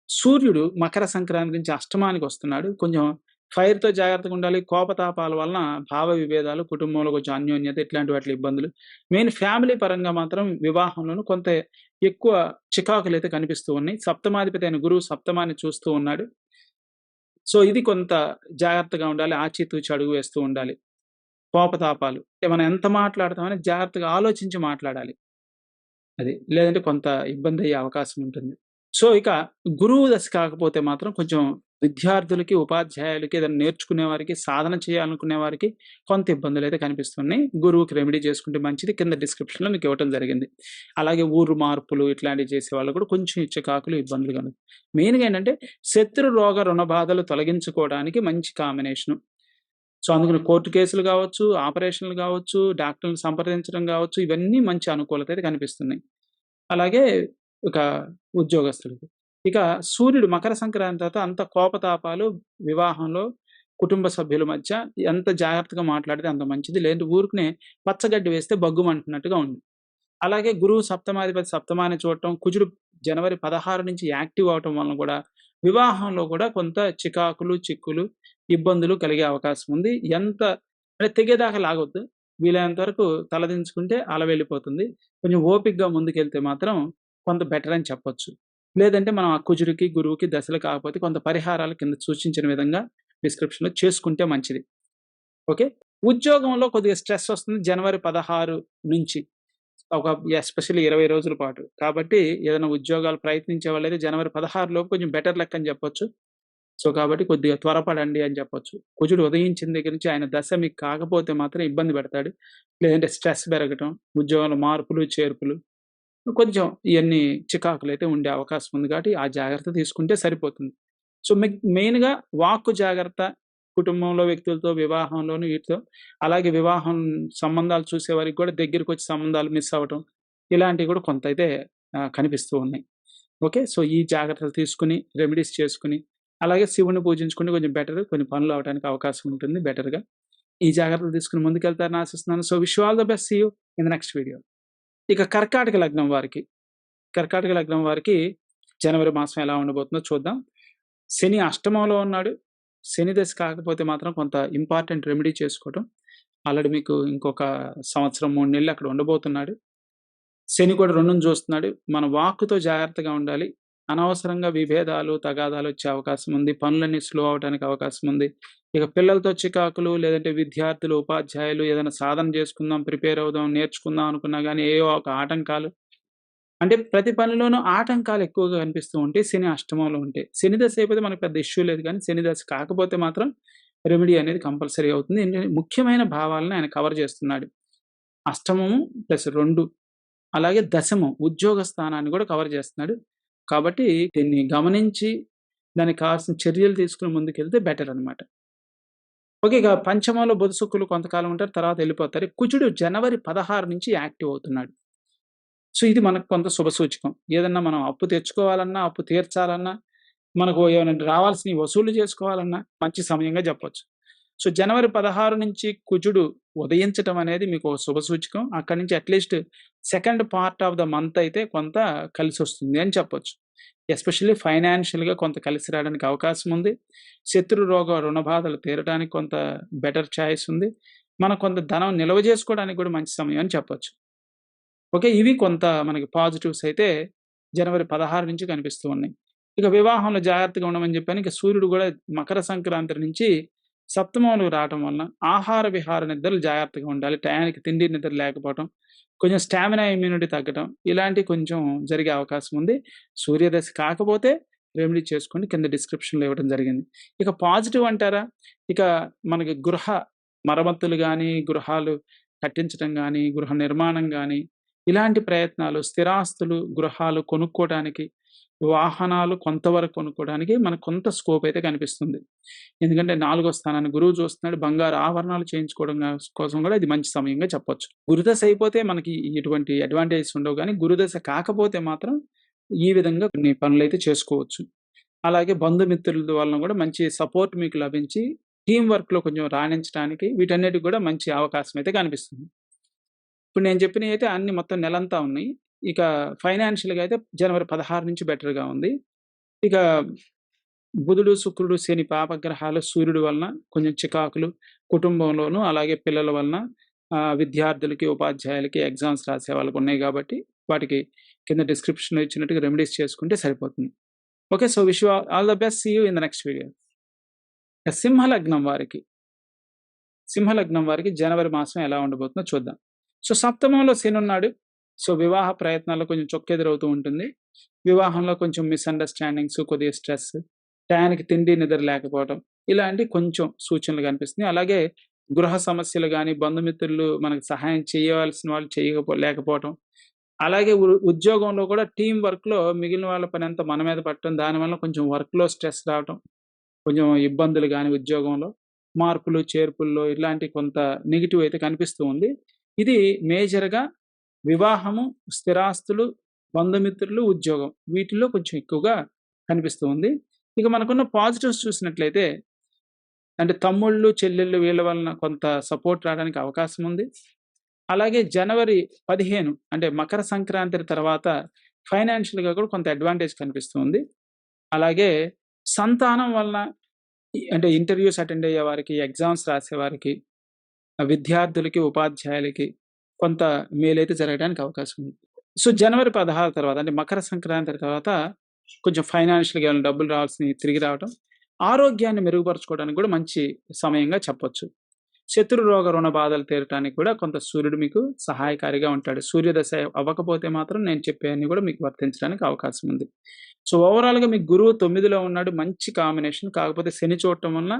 సూర్యుడు మకర సంక్రాంతి నుంచి అష్టమానికొస్తున్నాడు. కొంచెం ఫైర్‌తో జాగ్రత్తగా ఉండాలి. కోపతాపాల వలన భావ విభేదాలు, కుటుంబంలో కొంచెం అన్యోన్యత ఇట్లాంటి వాటిలో ఇబ్బందులు. మెయిన్ ఫ్యామిలీ పరంగా మాత్రం వివాహంలోను కొంత ఎక్కువ చికాకులైతే కనిపిస్తూ ఉన్నాయి. సప్తమాధిపతి అయిన గురువు సప్తమాన్ని చూస్తూ ఉన్నాడు. సో ఇది కొంత జాగ్రత్తగా ఉండాలి. ఆచితూచి అడుగు వేస్తూ ఉండాలి. కోపతాపాలు. మనం ఎంత మాట్లాడతామని జాగ్రత్తగా ఆలోచించి మాట్లాడాలి. అది. లేదంటే కొంత ఇబ్బందయ్యే అవకాశం ఉంటుంది. సో, ఇక గురువు దశ కాకపోతే మాత్రం కొంచెం విద్యార్థులకి, ఉపాధ్యాయులకి ఏదైనా నేర్చుకునే వారికి, సాధన చేయాలనుకునే వారికి కొంత ఇబ్బందులైతే కనిపిస్తున్నాయి. గురువుకి రెమెడీ చేసుకుంటే మంచిది. కింద డిస్క్రిప్షన్‌లో మీకు ఇవ్వటం జరిగింది. అలాగే ఊరు మార్పులు ఇట్లాంటివి చేసేవాళ్ళు కూడా కొంచెం చికాకులు, ఇబ్బందులు కలుగు మెయిన్‌గా ఏంటంటే శత్రు రోగ రుణ బాధలు తొలగించుకోవడానికి మంచి కాంబినేషను. సో, అందుకని కోర్టు కేసులు గావచ్చు, ఆపరేషన్‌లు గావచ్చు, డాక్టర్‌ని సంప్రదించడం గావచ్చు, ఇవన్నీ మంచి అనుకూలత అయితే కనిపిస్తున్నాయి. అలాగే ఇక ఉద్యోగస్తులకి. ఇక సూర్యుడు మకర సంక్రాంతి తర్వాత అంత కోపతాపాలు వివాహంలో, కుటుంబ సభ్యుల మధ్య ఎంత జాగ్రత్తగా మాట్లాడితే అంత మంచిది. లేదంటే ఊరికనే పచ్చగడ్డి వేస్తే బగ్గుమంటున్నట్టుగా ఉంది. అలాగే గురువు సప్తమాధిపతి సప్తమాన్ని చూడటం, కుజుడు జనవరి 16 నుంచి యాక్టివ్ అవ్వటం వలన కూడా వివాహంలో కూడా కొంత చికాకులు, చిక్కులు, ఇబ్బందులు కలిగే అవకాశం ఉంది. అంటే తెగేదాకా లాగొద్దు. వీలైనంత వరకు తలదించుకుంటే అల వెళ్ళిపోతుంది. కొంచెం ఓపికగా ముందుకెళ్తే మాత్రం కొంత బెటర్ అని చెప్పొచ్చు. లేదంటే మనం ఆ కుజుడికి, గురువుకి దశలు కాకపోతే కొంత పరిహారాలు కింద సూచించిన విధంగా డిస్క్రిప్షన్‌లో చేసుకుంటే మంచిది. ఓకే. ఉద్యోగంలో కొద్దిగా స్ట్రెస్ వస్తుంది జనవరి 16 నుంచి. ఒక ఎస్పెషల్లీ 20 రోజుల పాటు. కాబట్టి ఏదైనా ఉద్యోగాలు ప్రయత్నించే వాళ్ళైతే జనవరి 16 లోపు కొంచెం బెటర్ లక్ అని చెప్పొచ్చు. సో, కాబట్టి కొద్దిగా త్వరపడండి అని చెప్పొచ్చు. కుజుడు ఉదయించిన దగ్గర నుంచి ఆయన దశ మీకు కాకపోతే మాత్రం ఇబ్బంది పెడతాడు. లేదంటే స్ట్రెస్ పెరగటం, ఉద్యోగంలో మార్పులు, చేర్పులు కొంచెం ఇయన్నీ చికాకులైతే ఉండే అవకాశం ఉంది కాబట్టి ఆ జాగ్రత్త తీసుకుంటే సరిపోతుంది. సో, మెయిన్‌గా వాక్కు జాగ్రత్త, కుటుంబంలో వ్యక్తులతో, వివాహంలోను వీటితో అలాగే వివాహం సంబంధాలు చూసేవారికి కూడా దగ్గరికొచ్చి సంబంధాలు మిస్ అవ్వటం, ఇలాంటివి కూడా కొంతైతే కనిపిస్తూ ఉన్నాయి. ఓకే. సో, ఈ జాగ్రత్తలు తీసుకొని, రెమెడీస్ చేసుకొని, అలాగే శివుడిని పూజించుకుంటే కొంచెం బెటర్. కొన్ని పనులు అవ్వటానికి అవకాశం ఉంటుంది బెటర్‌గా. ఈ జాగ్రత్తలు తీసుకొని ముందుకెళ్తారని ఆశిస్తున్నాను. So, wish you all the best. See you in the next video. ఇక కర్కాటక లగ్నం వారికి. కర్కాటక లగ్నం వారికి జనవరి మాసం ఎలా ఉండబోతుందో చూద్దాం. శని అష్టమంలో ఉన్నాడు. శని దశ కాకపోతే మాత్రం కొంత ఇంపార్టెంట్ రెమెడీ చేసుకోవటం. ఆల్రెడీ మీకు ఇంకొక సంవత్సరం, 3 నెలలు అక్కడ ఉండబోతున్నాడు. శని కూడా 2ని చూస్తున్నాడు. మన వాక్కుతో జాగ్రత్తగా ఉండాలి. అనవసరంగా విభేదాలు, తగాదాలు వచ్చే అవకాశం ఉంది. పనులన్నీ స్లో అవ్వటానికి అవకాశం ఉంది. ఇక పిల్లలతో చికాకులు, లేదంటే విద్యార్థులు, ఉపాధ్యాయులు ఏదైనా సాధన చేసుకుందాం, ప్రిపేర్ అవుదాం, నేర్చుకుందాం అనుకున్నా గానీ ఏవో ఒక ఆటంకాలు అంటే ప్రతి పనిలోనూ ఆటంకాలు ఎక్కువగా కనిపిస్తూ ఉంటాయి. శని అష్టమంలో ఉంటే. శని దశ అయిపోతే మనకు పెద్ద ఇష్యూ లేదు కానీ శని దశ కాకపోతే మాత్రం రెమెడీ అనేది కంపల్సరీ అవుతుంది. ఏంటంటే ముఖ్యమైన భావాలను ఆయన కవర్ చేస్తున్నాడు. అష్టమము ప్లస్ 2 అలాగే దశమం ఉద్యోగ స్థానాన్ని కూడా కవర్ చేస్తున్నాడు. కాబట్టి దీన్ని గమనించి దానికి కావాల్సిన చర్యలు తీసుకొని ముందుకెళ్తే బెటర్ అన్నమాట. ఓకే. ఇక పంచమంలో బుధ, శుక్రులు కొంతకాలం ఉంటారు. తర్వాత ఎళ్ళిపోతారు. కుజుడు జనవరి 16 నుంచి యాక్టివ్ అవుతున్నాడు. సో, ఇది మనకు కొంత శుభసూచకం. ఏదన్నా మనం అప్పు తెచ్చుకోవాలన్నా, అప్పు తీర్చాలన్నా, మనకు ఏమైనా రావాల్సినవి వసూలు చేసుకోవాలన్నా మంచి సమయంగా చెప్పొచ్చు. సో, జనవరి 16 నుంచి కుజుడు ఉదయించటం అనేది మీకు ఒక శుభసూచకం. అక్కడి నుంచి at least second part of the month అయితే కొంత కలిసొస్తుంది అని చెప్పొచ్చు. ఎస్పెషల్లీ ఫైనాన్షియల్‌గా కొంత కలిసి రావడానికి అవకాశం ఉంది. శత్రు రోగ రుణ బాధలు తీరటానికి కొంత బెటర్ చాయిస్ ఉంది. మనం కొంత ధనం నిల్వ చేసుకోవడానికి కూడా మంచి సమయం అని చెప్పొచ్చు. ఓకే. ఇవి కొంత మనకి పాజిటివ్స్ అయితే జనవరి 16 నుంచి కనిపిస్తూ ఉన్నాయి. ఇక వివాహంలో జాగ్రత్తగా ఉండమని చెప్పాను. ఇక సూర్యుడు గూడా మకర సంక్రాంతి నుంచి సప్తమంలోకి రావటం వలన ఆహార, విహార నిద్రలు జాగ్రత్తగా ఉండాలి. టయానికి తిండి, నిద్ర లేకపోవటం, కొంచెం స్టామినా, ఇమ్యూనిటీ తగ్గటం ఇలాంటివి కొంచెం జరిగే అవకాశం ఉంది. సూర్యదశ కాకపోతే రెమెడీ చేసుకోండి. కింద డిస్క్రిప్షన్‌లో ఇవ్వడం జరిగింది. ఇక పాజిటివ్ అంటారా? ఇక మనకి గృహ మరమ్మతులు గానీ, గృహాలు కట్టించటం గానీ, గృహ నిర్మాణం గానీ ఇలాంటి ప్రయత్నాలు, స్థిరాస్తులు, గృహాలు కొనుక్కోవడానికి, వాహనాలు కొంతవరకు కొనుక్కోవడానికి మనకు కొంత స్కోప్ అయితే కనిపిస్తుంది. ఎందుకంటే 4వ స్థానాన్ని గురువు చూస్తున్నాడు. బంగారు ఆభరణాలు చేయించుకోవడం కోసం కూడా ఇది మంచి సమయంగా చెప్పొచ్చు. గురుదశ అయిపోతే మనకి ఎటువంటి అడ్వాంటేజెస్ ఉండవు గానీ, గురుదశ కాకపోతే మాత్రం ఈ విధంగా కొన్ని పనులైతే చేసుకోవచ్చు. అలాగే బంధుమిత్రుల వలన కూడా మంచి సపోర్ట్ మీకు లభించి, టీమ్ వర్క్‌లో కొంచెం రాణించడానికి వీటన్నిటికి కూడా మంచి అవకాశం అయితే కనిపిస్తుంది. ఇప్పుడు నేను చెప్పినయయితే అన్ని మొత్తం నెలంతా ఉన్నాయి. ఇక ఫైనాన్షియల్‌గా అయితే జనవరి 16 నుంచి బెటర్‌గా ఉంది. ఇక బుధుడు, శుక్రుడు, శని పాపగ్రహాలు సూర్యుడి వలన కొంచెం చికాకులు కుటుంబంలోను, అలాగే పిల్లల వలన విద్యార్థులకి, ఉపాధ్యాయులకి ఎగ్జామ్స్ రాసే వాళ్ళకున్నాయి గాబట్టి, వాటికి కింద డిస్క్రిప్షన్‌లో ఇచ్చినట్టుగా రెమెడీస్ చేసుకుంటే సరిపోతుంది. Okay. So, wish you all the best. See you in the next video. సింహలగ్నం వారికి జనవరి మాసం ఎలా ఉండబోతుందో చూద్దాం. సో, సప్తమంలో శనున్నాడు. సో, వివాహ ప్రయత్నాల్లో కొంచెం చొక్కెదురవుతూ ఉంటుంది. వివాహంలో కొంచెం మిస్‌అండర్‌స్టాండింగ్స్, కొద్దిగా స్ట్రెస్, టయానికి తిండి, నిద్ర లేకపోవటం ఇలాంటి కొంచెం సూచనలు కనిపిస్తున్నాయి. అలాగే గృహ సమస్యలు గాని, బంధుమిత్రులు మనకు సహాయం చేయవలసిన వాళ్ళు లేకపోవటం. అలాగే ఉద్యోగంలో కూడా టీమ్ వర్క్‌లో మిగిలిన వాళ్ళ పనంతా మన మీద పడటం, దానివల్ల కొంచెం వర్క్‌లో స్ట్రెస్ రావటం. కొంచెం ఇబ్బందులు గాని ఉద్యోగంలో, మార్పులు, చేర్పుల్లో ఇలాంటి కొంత నెగెటివ్ అయితే కనిపిస్తూ ఉంది. ఇది మేజర్‌గా వివాహము, స్థిరాస్తులు, బంధుమిత్రులు, ఉద్యోగం వీటిల్లో కొంచెం ఎక్కువగా కనిపిస్తూ ఉంది. ఇక మనకున్న పాజిటివ్స్ చూసినట్లయితే అంటే తమ్ముళ్ళు, చెల్లెళ్ళు వీళ్ళ వలన కొంత సపోర్ట్ రావడానికి అవకాశం ఉంది. అలాగే జనవరి 15 అంటే మకర సంక్రాంతి తర్వాత ఫైనాన్షియల్‌గా కూడా కొంత అడ్వాంటేజ్ కనిపిస్తూ ఉంది. అలాగే సంతానం వలన అంటే ఇంటర్వ్యూస్ అటెండ్ అయ్యే వారికి, ఎగ్జామ్స్ రాసేవారికి, విద్యార్థులకి, ఉపాధ్యాయులకి కొంత మేలైతే జరగడానికి అవకాశం ఉంది. సో, జనవరి 16 తర్వాత అంటే మకర సంక్రాంతి తర్వాత కొంచెం ఫైనాన్షియల్‌గా ఏమైనా డబ్బులు రావాల్సినవి తిరిగి రావటం, ఆరోగ్యాన్ని మెరుగుపరుచుకోవడానికి కూడా మంచి సమయంగా చెప్పొచ్చు. శత్రు రోగ రుణ బాధలు తీరటానికి కూడా కొంత సూర్యుడు మీకు సహాయకారిగా ఉంటాడు. సూర్యదశ అవ్వకపోతే మాత్రం నేను చెప్పేవన్నీ కూడా మీకు వర్తించడానికి అవకాశం ఉంది. సో, ఓవరాల్‌గా మీకు గురువు 9లో ఉన్నాడు. మంచి కాంబినేషన్. కాకపోతే శని చూడటం వలన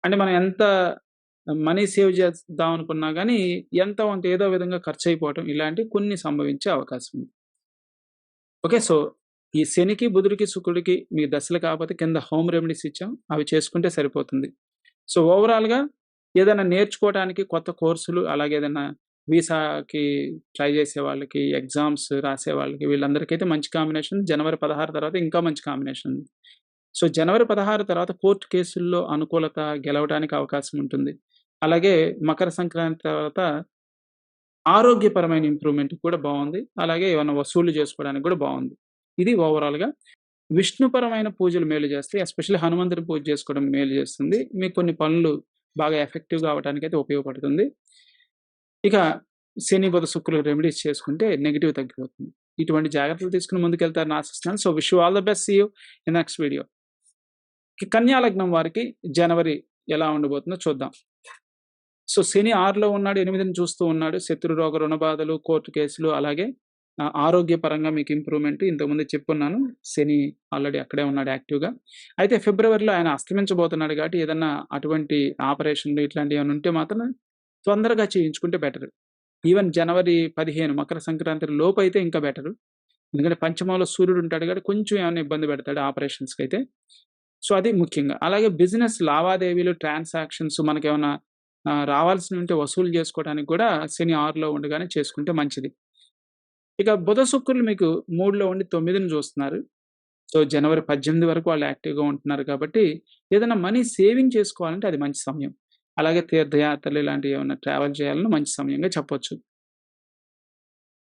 అంటే మనం ఎంత మనీ సేవ్ చేద్దాం అనుకున్నా గానీ, ఎంతో కొంత ఏదో విధంగా ఖర్చయిపోవటం ఇలాంటివి కొన్ని సంభవించే అవకాశం ఉంది. ఓకే. సో, ఈ శనికి, బుధుడికి, శుక్రుడికి మీ దశలు కాకపోతే కింద హోమ్ రెమెడీస్ ఇచ్చాం. అవి చేసుకుంటే సరిపోతుంది. సో, ఓవరాల్‌గా ఏదైనా నేర్చుకోవటానికి కొత్త కోర్సులు, అలాగే ఏదైనా వీసాకి ట్రై చేసే వాళ్ళకి, ఎగ్జామ్స్ రాసే వాళ్ళకి వీళ్ళందరికైతే మంచి కాంబినేషన్. జనవరి 16 తర్వాత ఇంకా మంచి కాంబినేషన్ ఉంది. సో, జనవరి 16 తర్వాత కోర్ట్ కేసుల్లో అనుకూలత గెలవడానికి అవకాశం ఉంటుంది. అలాగే మకర సంక్రాంతి తర్వాత ఆరోగ్యపరమైన ఇంప్రూవ్‌మెంట్ కూడా బావుంది. అలాగే ఏమన్నా వసూలు చేసుకోవడానికి కూడా బావుంది. ఇది ఓవరాల్‌గా విష్ణుపరమైన పూజలు మేలు చేస్తాయి. ఎస్పెషల్లీ హనుమంతుడి పూజ చేసుకోవడం మేలు చేస్తుంది. మీకు కొన్ని పనులు బాగా ఎఫెక్టివ్‌గా అవ్వటానికైతే ఉపయోగపడుతుంది. ఇక శని, బుధ, శుక్రులు రెమెడీస్ చేసుకుంటే నెగెటివ్ తగ్గిపోతుంది. ఇటువంటి జాగ్రత్తలు తీసుకొని ముందుకెళ్తారని ఆశిస్తున్నాను. So, wish you all the best. See you in next video. కన్యా లగ్నం వారికి జనవరి ఎలా ఉండబోతుందో చూద్దాం. సో, శని 6లో ఉన్నాడు, 8ని చూస్తూ ఉన్నాడు. శత్రు రోగ రుణ బాధలు, కోర్టు కేసులు అలాగే ఆరోగ్యపరంగా మీకు ఇంప్రూవ్‌మెంట్ ఇంతకుముందే చెప్పున్నాను. శని ఆల్రెడీ అక్కడే ఉన్నాడు యాక్టివ్‌గా. అయితే ఫిబ్రవరిలో ఆయన అస్తమించబోతున్నాడు కాబట్టి ఏదన్నా అటువంటి ఆపరేషన్‌లు ఇట్లాంటియేమన్నా ఉంటే మాత్రం తొందరగా చేయించుకుంటే బెటర్. ఈవెన్ జనవరి 15 మకర సంక్రాంతి లోపైతే ఇంకా బెటరు. ఎందుకంటే పంచమంలో సూర్యుడుంటాడు కాబట్టి కొంచెం ఏమన్నా ఇబ్బంది పెడతాడు ఆపరేషన్స్‌కైతే. సో, అది ముఖ్యంగా. అలాగే బిజినెస్ లావాదేవీలు, ట్రాన్సాక్షన్స్ మనకేమన్నా రావాల్సినుంటే వసూలు జేసుకోవడానికి గూడా శని 6లో ఉండగానే చేసుకుంటే మంచిది. ఇక బుధ, శుక్రులు మీకు 3లో ఉండి 9ని జూస్తున్నారు. సో, జనవరి 18 వరకు వాళ్ళు యాక్టివ్‌గా ఉంటున్నారు కాబట్టి, ఏదైనా మనీ సేవింగ్ చేసుకోవాలంటే అది మంచి సమయం. అలాగే తీర్థయాత్రలు ఇలాంటివి ఏమన్నా ట్రావెల్ చేయాలన్నా మంచి సమయంగా చెప్పొచ్చు.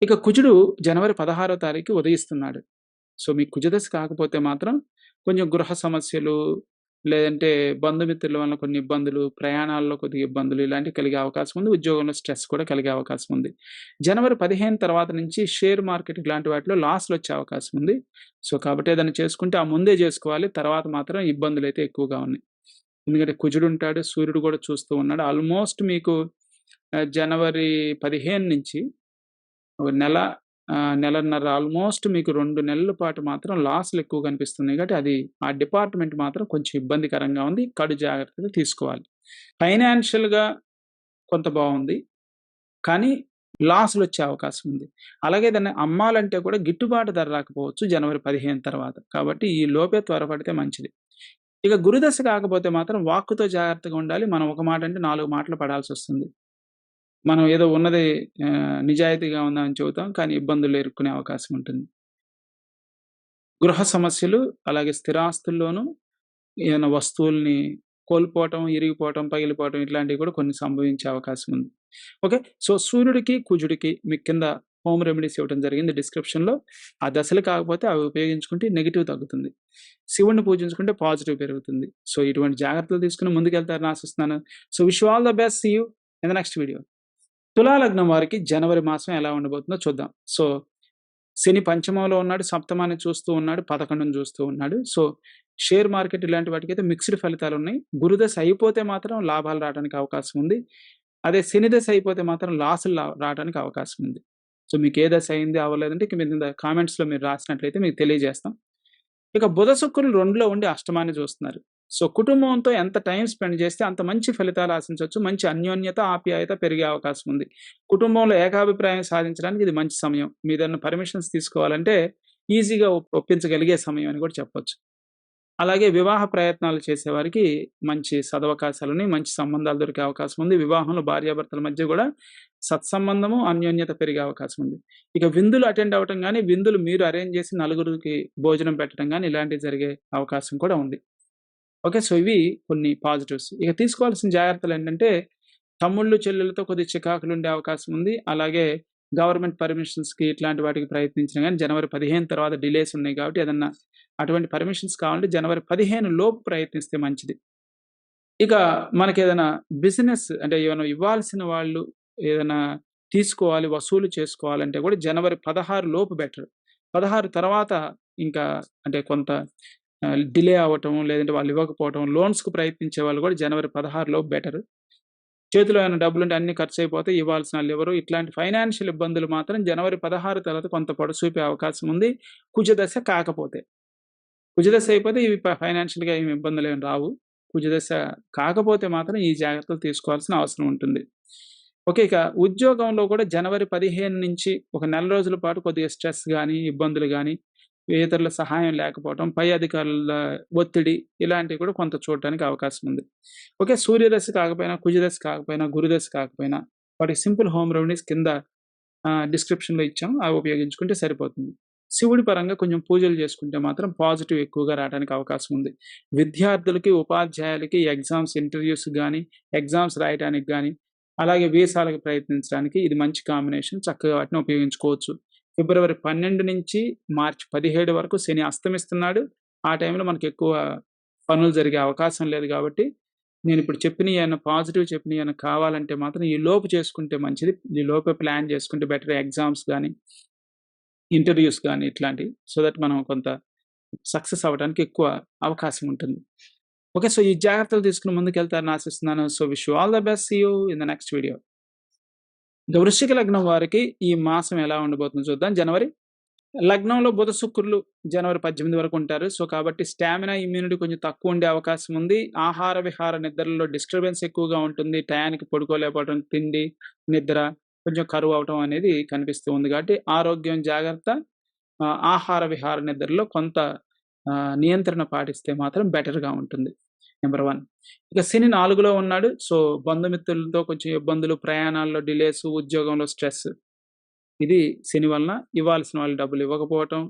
ఇక కుజుడు జనవరి 16 తారీఖు ఉదయిస్తున్నాడు. సో, మీకు కుజదశ కాకపోతే మాత్రం కొంచెం గృహ సమస్యలు, లేదంటే బంధుమిత్రుల వల్ల కొన్ని ఇబ్బందులు, ప్రయాణాల్లో కొద్దిగా ఇబ్బందులు ఇలాంటివి కలిగే అవకాశం ఉంది. ఉద్యోగంలో స్ట్రెస్ కూడా కలిగే అవకాశం ఉంది. జనవరి 15 తర్వాత నుంచి షేర్ మార్కెట్ ఇలాంటి వాటిలో లాస్‌లొచ్చే అవకాశం ఉంది. సో, కాబట్టి ఏదైనా చేసుకుంటే ఆ ముందే జేసుకోవాలి. తర్వాత మాత్రం ఇబ్బందులైతే ఎక్కువగా ఉన్నాయి. ఎందుకంటే కుజుడుంటాడు, సూర్యుడు గూడా చూస్తూ ఉన్నాడు. ఆల్‌మోస్ట్ మీకు జనవరి 15 నుంచి ఒక నెల నెలన్నర ఆల్‌మోస్ట్ మీకు 2 నెలల పాటు మాత్రం లాస్‌లు ఎక్కువ కనిపిస్తున్నాయి కాబట్టి అది ఆ డిపార్ట్‌మెంట్ మాత్రం కొంచెం ఇబ్బందికరంగా ఉంది. కడు జాగ్రత్తలు తీసుకోవాలి. ఫైనాన్షియల్‌గా కొంత బావుంది. కానీ లాస్‌లొచ్చే అవకాశం ఉంది. అలాగే దాన్ని అమ్మాలంటే కూడా గిట్టుబాటు ధర రాకపోవచ్చు జనవరి 15 తర్వాత. కాబట్టి ఈ లోపే త్వరపడితే మంచిది. ఇక గురుదశ కాకపోతే మాత్రం వాక్కుతో జాగ్రత్తగా ఉండాలి. మనం ఒక మాట అంటే 4 మాటలు పడాల్సొస్తుంది. మనం ఏదో ఉన్నది నిజాయితీగా ఉందామని చెబుతాం. కానీ ఇబ్బందుల్లో ఇరుక్కునే అవకాశం ఉంటుంది. గృహ సమస్యలు, అలాగే స్థిరాస్తుల్లోనూ ఏదైనా వస్తువుల్ని కోల్పోవటం, ఇరిగిపోవటం, పగిలిపోవటం ఇట్లాంటివి కూడా కొన్ని సంభవించే అవకాశం ఉంది. ఓకే. సో, సూర్యుడికి, కుజుడికి మీకు కింద హోమ్ రెమెడీస్ ఇవ్వటం జరిగింది డిస్క్రిప్షన్‌లో. ఆ దశలు కాకపోతే అవి ఉపయోగించుకుంటే నెగెటివ్ తగ్గుతుంది. శివుడిని పూజించుకుంటే పాజిటివ్ పెరుగుతుంది. సో, ఇటువంటి జాగ్రత్తలు తీసుకొని ముందుకెళ్తారని ఆశిస్తున్నాను. So, wish you all the best. See you in the next video. తులా లగ్నం వారికి జనవరి మాసం ఎలా ఉండబోతుందో చూద్దాం. సో, శని పంచమంలో ఉన్నాడు, సప్తమాన్ని చూస్తూ ఉన్నాడు, 11ని చూస్తూ ఉన్నాడు. సో, షేర్ మార్కెట్ ఇలాంటి వాటికైతే మిక్స్డ్ ఫలితాలున్నాయి. గురుదశ అయిపోతే మాత్రం లాభాలు రావడానికి అవకాశం ఉంది. అదే శని దశ అయిపోతే మాత్రం లాసులు రావడానికి అవకాశం ఉంది. సో, మీకు ఏ దశ అయింది, అవ్వలేదంటే కింద కామెంట్స్‌లో మీరు రాసినట్లయితే మీకు తెలియజేస్తాం. ఇక బుధ, శుక్రులు 2లో ఉండి అష్టమాన్ని చూస్తున్నారు. సో, కుటుంబంతో ఎంత టైమ్ స్పెండ్ చేస్తే అంత మంచి ఫలితాలు ఆశించొచ్చు. మంచి అన్యోన్యత, ఆప్యాయత పెరిగే అవకాశం ఉంది. కుటుంబంలో ఏకాభిప్రాయం సాధించడానికి ఇది మంచి సమయం. మీరేదన్నా పర్మిషన్స్ తీసుకోవాలంటే ఈజీగా ఒప్పించగలిగే సమయం అని కూడా చెప్పొచ్చు. అలాగే వివాహ ప్రయత్నాలు చేసేవారికి మంచి సదవకాశాలున్నాయి. మంచి సంబంధాలు దొరికే అవకాశం ఉంది. వివాహంలో భార్యాభర్తల మధ్య గూడా సత్సంబంధము, అన్యోన్యత పెరిగే అవకాశం ఉంది. ఇక విందులు అటెండ్ అవ్వటం గాని, విందులు మీరు అరేంజ్ చేసి నలుగురికి భోజనం పెట్టడం గాని ఇలాంటివి జరిగే అవకాశం కూడా ఉంది. ఓకే. సో, ఇవి కొన్ని పాజిటివ్స్. ఇక తీసుకోవాల్సిన జాగ్రత్తలేంటంటే, తమ్ముళ్ళు, చెల్లెళ్ళతో కొద్దిగా చికాకులుండే అవకాశం ఉంది. అలాగే గవర్నమెంట్ పర్మిషన్స్‌కి ఇట్లాంటి వాటికి ప్రయత్నించినా గాని జనవరి 15 తర్వాత డిలేస్ ఉన్నాయి కాబట్టి ఏదన్నా అటువంటి పర్మిషన్స్ కావాలంటే జనవరి 15 లోపు ప్రయత్నిస్తే మంచిది. ఇక మనకేదైనా బిజినెస్ అంటే ఏమైనా ఇవ్వాల్సిన వాళ్ళు ఏదైనా తీసుకోవాలి, వసూలు చేసుకోవాలంటే కూడా జనవరి 16 లోపు బెటర్. 16 తర్వాత ఇంకా అంటే కొంత డిలే అవ్వటం, లేదంటే వాళ్ళు ఇవ్వకపోవటం, లోన్స్‌కి ప్రయత్నించే వాళ్ళు కూడా జనవరి 16 లోపు బెటర్. చేతిలో ఏమైనా డబ్బులుంటే అన్నీ ఖర్చయిపోతాయి. ఇవ్వాల్సిన ఆళ్ళివ్వరు. ఇట్లాంటి ఫైనాన్షియల్ ఇబ్బందులు మాత్రం జనవరి 16 తర్వాత కొంత పొడసూపే అవకాశం ఉంది. కుజదశ కాకపోతే. కుజదశ అయిపోతే ఇవి ఫైనాన్షియల్‌గా ఏమి ఇబ్బందులేమి రావు. కుజదశ కాకపోతే మాత్రం ఈ జాగ్రత్తలు తీసుకోవాల్సిన అవసరం ఉంటుంది. ఓకే. ఇక ఉద్యోగంలో కూడా జనవరి 15 నుంచి ఒక నెల రోజుల పాటు కొద్దిగా స్ట్రెస్ గాని, ఇబ్బందులు గాని, ఇతరుల సహాయం లేకపోవటం, పై అధికారుల ఒత్తిడి ఇలాంటివి కూడా కొంత చూడటానికి అవకాశం ఉంది. ఓకే. సూర్యదశ కాకపోయినా, కుజదశ కాకపోయినా, గురుదశ కాకపోయినా వాటికి సింపుల్ హోమ్ రెమెడీస్ కింద డిస్క్రిప్షన్‌లో ఇచ్చాం. అవి ఉపయోగించుకుంటే సరిపోతుంది. శివుడి పరంగా కొంచెం పూజలు చేసుకుంటే మాత్రం పాజిటివ్ ఎక్కువగా రావడానికి అవకాశం ఉంది. విద్యార్థులకి, ఉపాధ్యాయులకి ఎగ్జామ్స్, ఇంటర్వ్యూస్ గాని, ఎగ్జామ్స్ రాయటానికి గాని, అలాగే వీసాలకు ప్రయత్నించడానికి ఇది మంచి కాంబినేషన్. చక్కగా వాటిని ఉపయోగించుకోవచ్చు. ఫిబ్రవరి 12 నుంచి మార్చి 17 వరకు శని అస్తమిస్తున్నాడు. ఆ టైంలో మనకెక్కువ పనులు జరిగే అవకాశం లేదు గాబట్టి, నేనిప్పుడు చెప్పినయి ఏమన్నా పాజిటివ్ చెప్పినయి ఏమన్నా కావాలంటే మాత్రం ఈ లోపు చేసుకుంటే మంచిది. ఈ లోపే ప్లాన్ చేసుకుంటే బెటర్ ఎగ్జామ్స్ గాని, ఇంటర్వ్యూస్ గాని ఇట్లాంటివి. సో దట్ మనం కొంత సక్సెస్ అవ్వడానికి ఎక్కువ అవకాశం ఉంటుంది. ఓకే. సో, ఈ జాగ్రత్తలు తీసుకొని ముందుకెళ్తారని ఆశిస్తున్నాను. So, wish you all the best. See you in the next video. ఇక వృశ్చిక లగ్నం వారికి ఈ మాసం ఎలా ఉండబోతుందో చూద్దాం. జనవరి లగ్నంలో బుధ శుక్రులు జనవరి 18 వరకు ఉంటారు. సో కాబట్టి స్టామినా, ఇమ్యూనిటీ కొంచెం తక్కువ ఉండే అవకాశం ఉంది. ఆహార విహార నిద్రలో డిస్టర్బెన్స్ ఎక్కువగా ఉంటుంది. టయానికి పడుకోలేకపోవడం, తిండి, నిద్ర కొంచెం కరువు అవటం అనేది కనిపిస్తూ ఉంది. కాబట్టి ఆరోగ్యం జాగ్రత్త. ఆహార విహార నిద్రలో కొంత నియంత్రణ పాటిస్తే మాత్రం బెటర్‌గా ఉంటుంది. నంబర్ 1. ఇక శని 4లో ఉన్నాడు. సో బంధుమిత్రులతో కొంచెం ఇబ్బందులు, ప్రయాణాల్లో డిలేస్, ఉద్యోగంలో స్ట్రెస్. ఇది శని వలన ఇవ్వాల్సిన వాళ్ళు డబ్బులు ఇవ్వకపోవటం,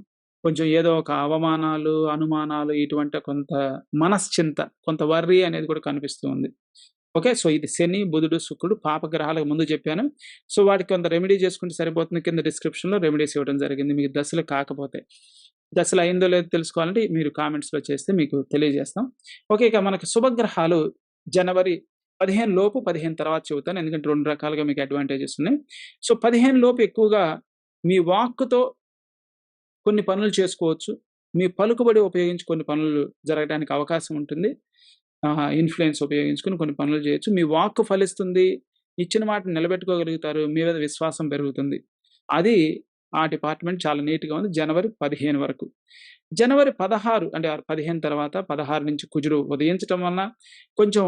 కొంచెం ఏదో ఒక అవమానాలు, అనుమానాలు ఇటువంటి కొంత మనశ్చింత, కొంత వర్రీ అనేది కూడా కనిపిస్తూ ఉంది. ఓకే. సో ఇది శని, బుధుడు, శుక్రుడు పాపగ్రహాలకు ముందు చెప్పాను. సో వాటికి కొంత రెమెడీ చేసుకుంటే సరిపోతుంది. కింద డిస్క్రిప్షన్‌లో రెమెడీస్ ఇవ్వడం జరిగింది. మీకు దశలు కాకపోతే. దశలు అయిందో లేదో తెలుసుకోవాలంటే మీరు కామెంట్స్‌లో చేస్తే మీకు తెలియజేస్తాం. ఓకే. ఇక మనకి శుభగ్రహాలు జనవరి 15 లోపు, 15 తర్వాత చెబుతాను. ఎందుకంటే 2 రకాలుగా మీకు అడ్వాంటేజెస్ ఉన్నాయి. సో 15 లోపు ఎక్కువగా మీ వాక్కుతో కొన్ని పనులు చేసుకోవచ్చు. మీ పలుకుబడి ఉపయోగించి కొన్ని పనులు జరగడానికి అవకాశం ఉంటుంది. ఇన్‌ఫ్లుయెన్స్ ఉపయోగించుకొని కొన్ని పనులు చేయొచ్చు. మీ వాక్కు ఫలిస్తుంది. ఇచ్చిన మాటను నిలబెట్టుకోగలుగుతారు. మీ మీద విశ్వాసం పెరుగుతుంది. అది ఆ డిపార్ట్‌మెంట్ చాలా నీట్‌గా ఉంది. జనవరి 15 వరకు. జనవరి 16 అంటే 15 తర్వాత 16 నుంచి కుజుడు ఉదయించటం వలన కొంచెం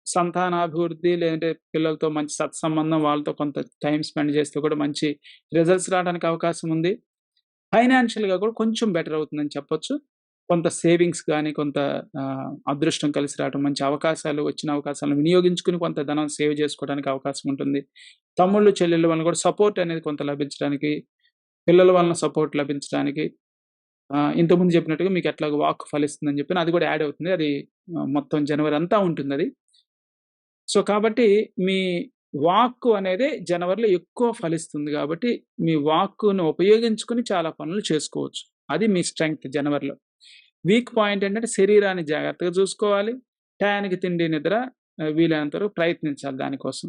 సంతానాభివృద్ధి లేదంటే పిల్లలతో మంచి సత్సంబంధం, వాళ్ళతో కొంత టైమ్ స్పెండ్ చేస్తే కూడా మంచి రిజల్ట్స్ రావడానికి అవకాశం ఉంది. ఫైనాన్షియల్‌గా కూడా కొంచెం బెటర్ అవుతుందని చెప్పొచ్చు. కొంత సేవింగ్స్ గాని, కొంత అదృష్టం కలిసి రావడం, మంచి అవకాశాలు, వచ్చిన అవకాశాలను వినియోగించుకొని కొంత ధనం సేవ్ చేసుకోవడానికి అవకాశం ఉంటుంది. తమ్ముళ్ళు, చెల్లెళ్ళ వలన కూడా సపోర్ట్ అనేది కొంత లభించడానికి, పిల్లల వలన సపోర్ట్ లభించడానికి ఇంతకుముందు చెప్పినట్టుగా మీకు ఎట్లాగో వాక్ ఫలిస్తుందని చెప్పాను. అది కూడా యాడ్ అవుతుంది. అది మొత్తం జనవరి అంతా ఉంటుందది. సో కాబట్టి మీ వాక్కు అనేది జనవరిలో ఎక్కువ ఫలిస్తుంది కాబట్టి, మీ వాక్కును ఉపయోగించుకొని చాలా పనులు చేసుకోవచ్చు. అది మీ స్ట్రెంగ్త్ జనవరిలో. వీక్ పాయింట్ ఏంటంటే శరీరాన్ని జాగ్రత్తగా చూసుకోవాలి. టయానికి తిండి, నిద్ర వీలైనంత వరకు ప్రయత్నించాలి దానికోసం.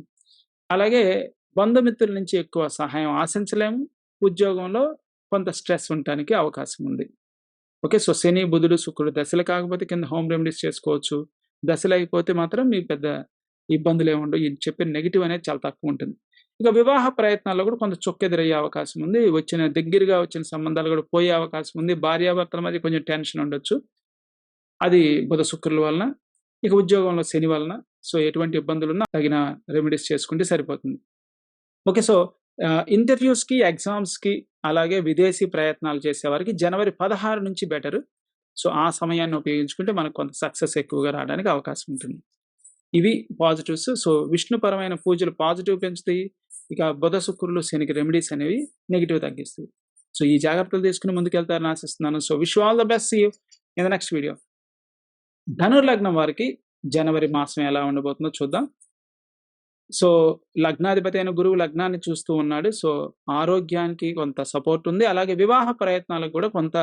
అలాగే బంధుమిత్రుల నుంచి ఎక్కువ సహాయం ఆశించలేము. ఉద్యోగంలో కొంత స్ట్రెస్ ఉండటానికి అవకాశం ఉంది. ఓకే. సో శని, బుధుడు, శుక్రుడు దశలు కాకపోతే కింద హోమ్ రెమెడీస్ చేసుకోవచ్చు. దశలు అయిపోతే మాత్రం మీకు పెద్ద ఇబ్బందులేముండవు. ఈ చెప్పిన నెగెటివ్ అనేది చాలా తక్కువుంటుంది. ఇక వివాహ ప్రయత్నాల్లో కూడా కొంత చుక్కెదురయ్యే అవకాశం ఉంది. దగ్గరగా వచ్చిన సంబంధాలు కూడా పోయే అవకాశం ఉంది. భార్యాభర్తల మధ్య కొంచెం టెన్షన్ ఉండొచ్చు. అది బుధ, శుక్రుల వలన. ఇక ఉద్యోగంలో శని వలన. సో ఎటువంటి ఇబ్బందులున్నా తగిన రెమెడీస్ చేసుకుంటే సరిపోతుంది. ఓకే. సో ఇంటర్వ్యూస్‌కి, ఎగ్జామ్స్‌కి అలాగే విదేశీ ప్రయత్నాలు చేసేవారికి జనవరి 16 నుంచి బెటరు. సో ఆ సమయాన్ని ఉపయోగించుకుంటే మనకు కొంత సక్సెస్ ఎక్కువగా రావడానికి అవకాశం ఉంటుంది. ఇవి పాజిటివ్స్. సో విష్ణుపరమైన పూజలు పాజిటివ్ పెంచుతాయి. ఇక బుధ, శుక్రులు, శనికి రెమెడీస్ అనేవి నెగెటివ్ తగ్గిస్తాయి. సో ఈ జాగ్రత్తలు తీసుకొని ముందుకెళ్తారని ఆశిస్తున్నాను. So wish you all the best. See you in the next video. ధనుర్లగ్నం వారికి జనవరి మాసం ఎలా ఉండబోతుందో చూద్దాం. సో లగ్నాధిపతి అయిన గురువు లగ్నాన్ని చూస్తూ ఉన్నాడు. సో ఆరోగ్యానికి కొంత సపోర్ట్ ఉంది. అలాగే వివాహ ప్రయత్నాలకు కూడా కొంత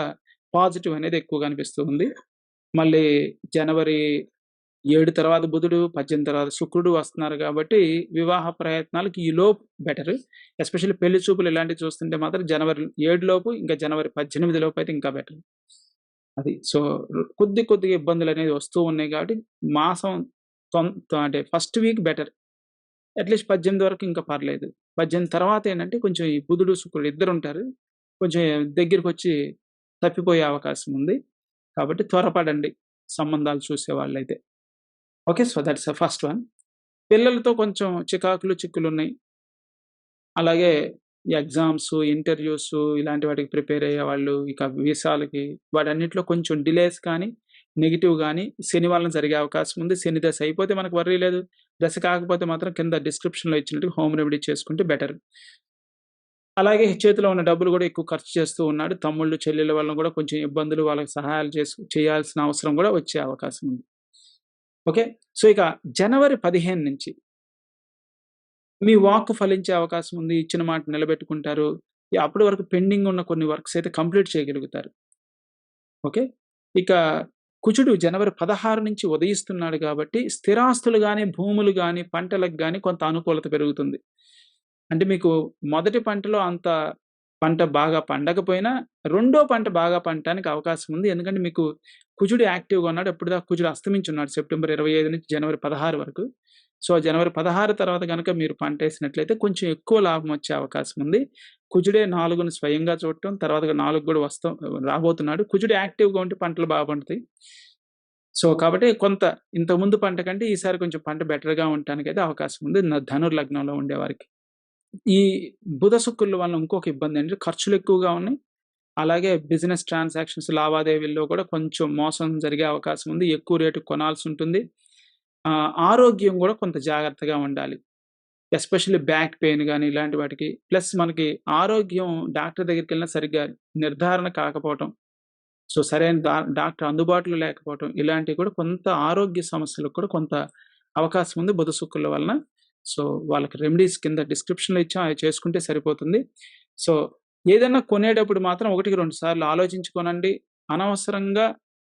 పాజిటివ్ అనేది ఎక్కువగా అనిపిస్తూ ఉంది. మళ్ళీ జనవరి 7 తర్వాత బుధుడు, 18 తర్వాత శుక్రుడు వస్తున్నారు కాబట్టి వివాహ ప్రయత్నాలకి ఈలోపు బెటర్. ఎస్పెషల్లీ పెళ్లి చూపులు ఇలాంటివి చూస్తుంటే మాత్రం జనవరి 7 లోపు, ఇంకా జనవరి 18 లోపు అయితే ఇంకా బెటర్. అది. సో కొద్దిగా ఇబ్బందులనేవి వస్తూ ఉన్నాయి కాబట్టి మాసం అంటే ఫస్ట్ వీక్ బెటర్. అట్‌లీస్ట్ 18 వరకు ఇంకా పర్లేదు. 18 తర్వాత ఏంటంటే కొంచెం ఈ బుధుడు, శుక్రుడు ఇద్దరుంటారు. కొంచెం దగ్గరికొచ్చి తప్పిపోయే అవకాశం ఉంది. కాబట్టి త్వరపడండి సంబంధాలు చూసేవాళ్ళైతే. Okay. So that's the first one. పిల్లలతో కొంచెం చికాకులు, చిక్కులున్నాయి. అలాగే ఎగ్జామ్స్, ఇంటర్వ్యూస్ ఇలాంటి వాటికి ప్రిపేర్ అయ్యేవాళ్ళు, ఇక వీసాలకి వాటన్నిటిలో కొంచెం డిలేస్ కానీ, నెగెటివ్ గానీ శని వలన జరిగే అవకాశం ఉంది. శని దశ అయిపోతే మనకు వర్రీ లేదు. దశ కాకపోతే మాత్రం కింద డిస్క్రిప్షన్‌లో ఇచ్చినట్టు హోమ్ రెమెడీ చేసుకుంటే బెటర్. అలాగే చేతిలో ఉన్న డబ్బులు కూడా ఎక్కువ ఖర్చు చేస్తూ ఉన్నాడు. తమ్ముళ్ళు, చెల్లెళ్ళ వలన కూడా కొంచెం ఇబ్బందులు, వాళ్ళకి సహాయాలు చేయాల్సిన అవసరం కూడా వచ్చే అవకాశం ఉంది. ఓకే. సో ఇక జనవరి 15 నుంచి మీ వాక్కు ఫలించే అవకాశం ఉంది. ఇచ్చిన మాట నిలబెట్టుకుంటారు. అప్పటి వరకు పెండింగ్ ఉన్న కొన్ని వర్క్స్ అయితే కంప్లీట్ చేయగలుగుతారు. ఓకే. ఇక కుజుడు జనవరి 16 నుంచి ఉదయిస్తున్నాడు కాబట్టి స్థిరాస్తులు గాని, భూములు గాని, పంటలకు గాని కొంత అనుకూలత పెరుగుతుంది. అంటే మీకు మొదటి పంటలో అంత పంట బాగా పండకపోయినా, రెండో పంట బాగా పండటానికి అవకాశం ఉంది. ఎందుకంటే మీకు కుజుడు యాక్టివ్‌గా ఉన్నాడు. అప్పటిదాకా కుజుడు అస్తమించున్నాడు సెప్టెంబర్ 25 నుంచి జనవరి 16 వరకు. సో, జనవరి 16 తర్వాత గనక మీరు పంటేసినట్లయితే కొంచెం ఎక్కువ లాభం వచ్చే అవకాశం ఉంది. కుజుడే 4ని స్వయంగా చూడటం, తర్వాత 4 గూడా రాబోతున్నాడు. కుజుడు యాక్టివ్‌గా ఉంటే పంటలు బా పండుతాయి. సో, కాబట్టి కొంత ఇంతకుముందు పంట కంటే ఈసారి కొంచెం పంట బెటర్‌గా ఉండటానికైతే అవకాశం ఉంది. ధనుర్ లగ్నంలో ఉండేవారికి. ఈ బుధ, శుక్రుల వల్ల ఇంకొక ఇబ్బందేంటంటే ఖర్చులెక్కువగా ఉన్నాయి. అలాగే బిజినెస్ ట్రాన్సాక్షన్స్ లావాదేవీల్లో కూడా కొంచెం మోసం జరిగే అవకాశం ఉంది. ఎక్కువ రేటుకి కొనాల్సుంటుంది. ఆరోగ్యం గూడా కొంత జాగ్రత్తగా ఉండాలి. ఎస్పెషల్లీ బ్యాక్ పెయిన్ గాని ఇలాంటి వాటికి. ప్లస్ మనకి ఆరోగ్యం డాక్టర్ దగ్గరికెళ్ళినా సరిగ్గా నిర్ధారణ కాకపోవటం. సో, సరైన డాక్టర్ అందుబాటులో లేకపోవటం. ఇలాంటివి కూడా కొంత ఆరోగ్య సమస్యలకు కూడా కొంత అవకాశం ఉంది బుధ, శుక్రుల వలన. సో, వాళ్ళకి రెమెడీస్ కింద డిస్క్రిప్షన్‌లో ఇచ్చాం. అవి చేసుకుంటే సరిపోతుంది. సో, ఏదన్నా కొనేటప్పుడు మాత్రం 1కి 2 సార్లు ఆలోచించి కొనండి. అనవసరంగా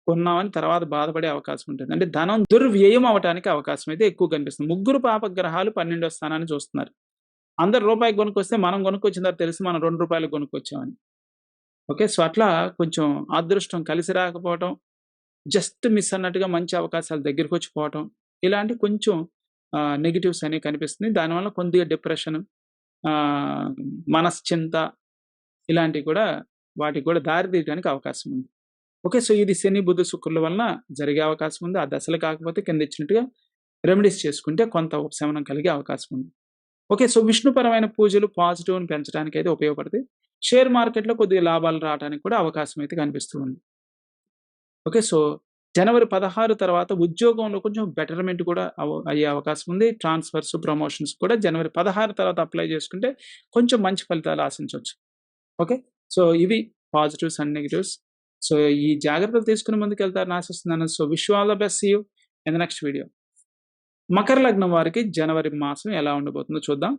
కొన్నామని తర్వాత బాధపడే అవకాశం ఉంటుంది. అంటే ధనం దుర్వ్యయం అవ్వటానికి అవకాశం అయితే ఎక్కువ కనిపిస్తుంది. ముగ్గురు పాపగ్రహాలు 12వ స్థానాన్ని చూస్తున్నారు. అందరూ రూపాయికి కొనుక్కొస్తే మనం కొనుక్కొచ్చిన తర్వాత తెలుసు మనం రూ. 2కి కొనుక్కొచ్చామని. ఓకే. సో, అట్లా కొంచెం అదృష్టం కలిసి రాకపోవటం, జస్ట్ మిస్ అన్నట్టుగా మంచి అవకాశాలు దగ్గరికొచ్చి పోవటం, ఇలాంటి కొంచెం నెగెటివ్స్ అనేవి కనిపిస్తున్నాయి. దానివల్ల కొద్దిగా డిప్రెషన్, ఆహ్, మనశ్చింత ఇలాంటివి కూడా వాటికి కూడా దారి తీయడానికి అవకాశం ఉంది. ఓకే. సో, ఇది శని, బుధ, శుక్రుల వలన జరిగే అవకాశం ఉంది. ఆ దశలు కాకపోతే కింద ఇచ్చినట్టుగా రెమెడీస్ చేసుకుంటే కొంత ఉపశమనం కలిగే అవకాశం ఉంది. ఓకే. సో, విష్ణుపరమైన పూజలు పాజిటివ్‌ని పెంచడానికైతే ఉపయోగపడతాయి. షేర్ మార్కెట్‌లో కొద్దిగా లాభాలు రావటానికి కూడా అవకాశం అయితే కనిపిస్తూ ఉంది. ఓకే. సో, జనవరి 16 తర్వాత ఉద్యోగంలో కొంచెం బెటర్‌మెంట్ కూడా అయ్యే అవకాశం ఉంది. ట్రాన్స్‌ఫర్స్, ప్రమోషన్స్ కూడా జనవరి 16 తర్వాత అప్లై చేసుకుంటే కొంచెం మంచి ఫలితాలు ఆశించొచ్చు. ఓకే. సో, ఇవి పాజిటివ్స్ అండ్ నెగెటివ్స్. సో, ఈ జాగ్రత్తలు తీసుకొని ముందుకెళ్తారని ఆశిస్తున్నాను. So, wish you all the best. See you in the next video. మకర లగ్నం వారికి జనవరి మాసం ఎలా ఉండబోతుందో చూద్దాం.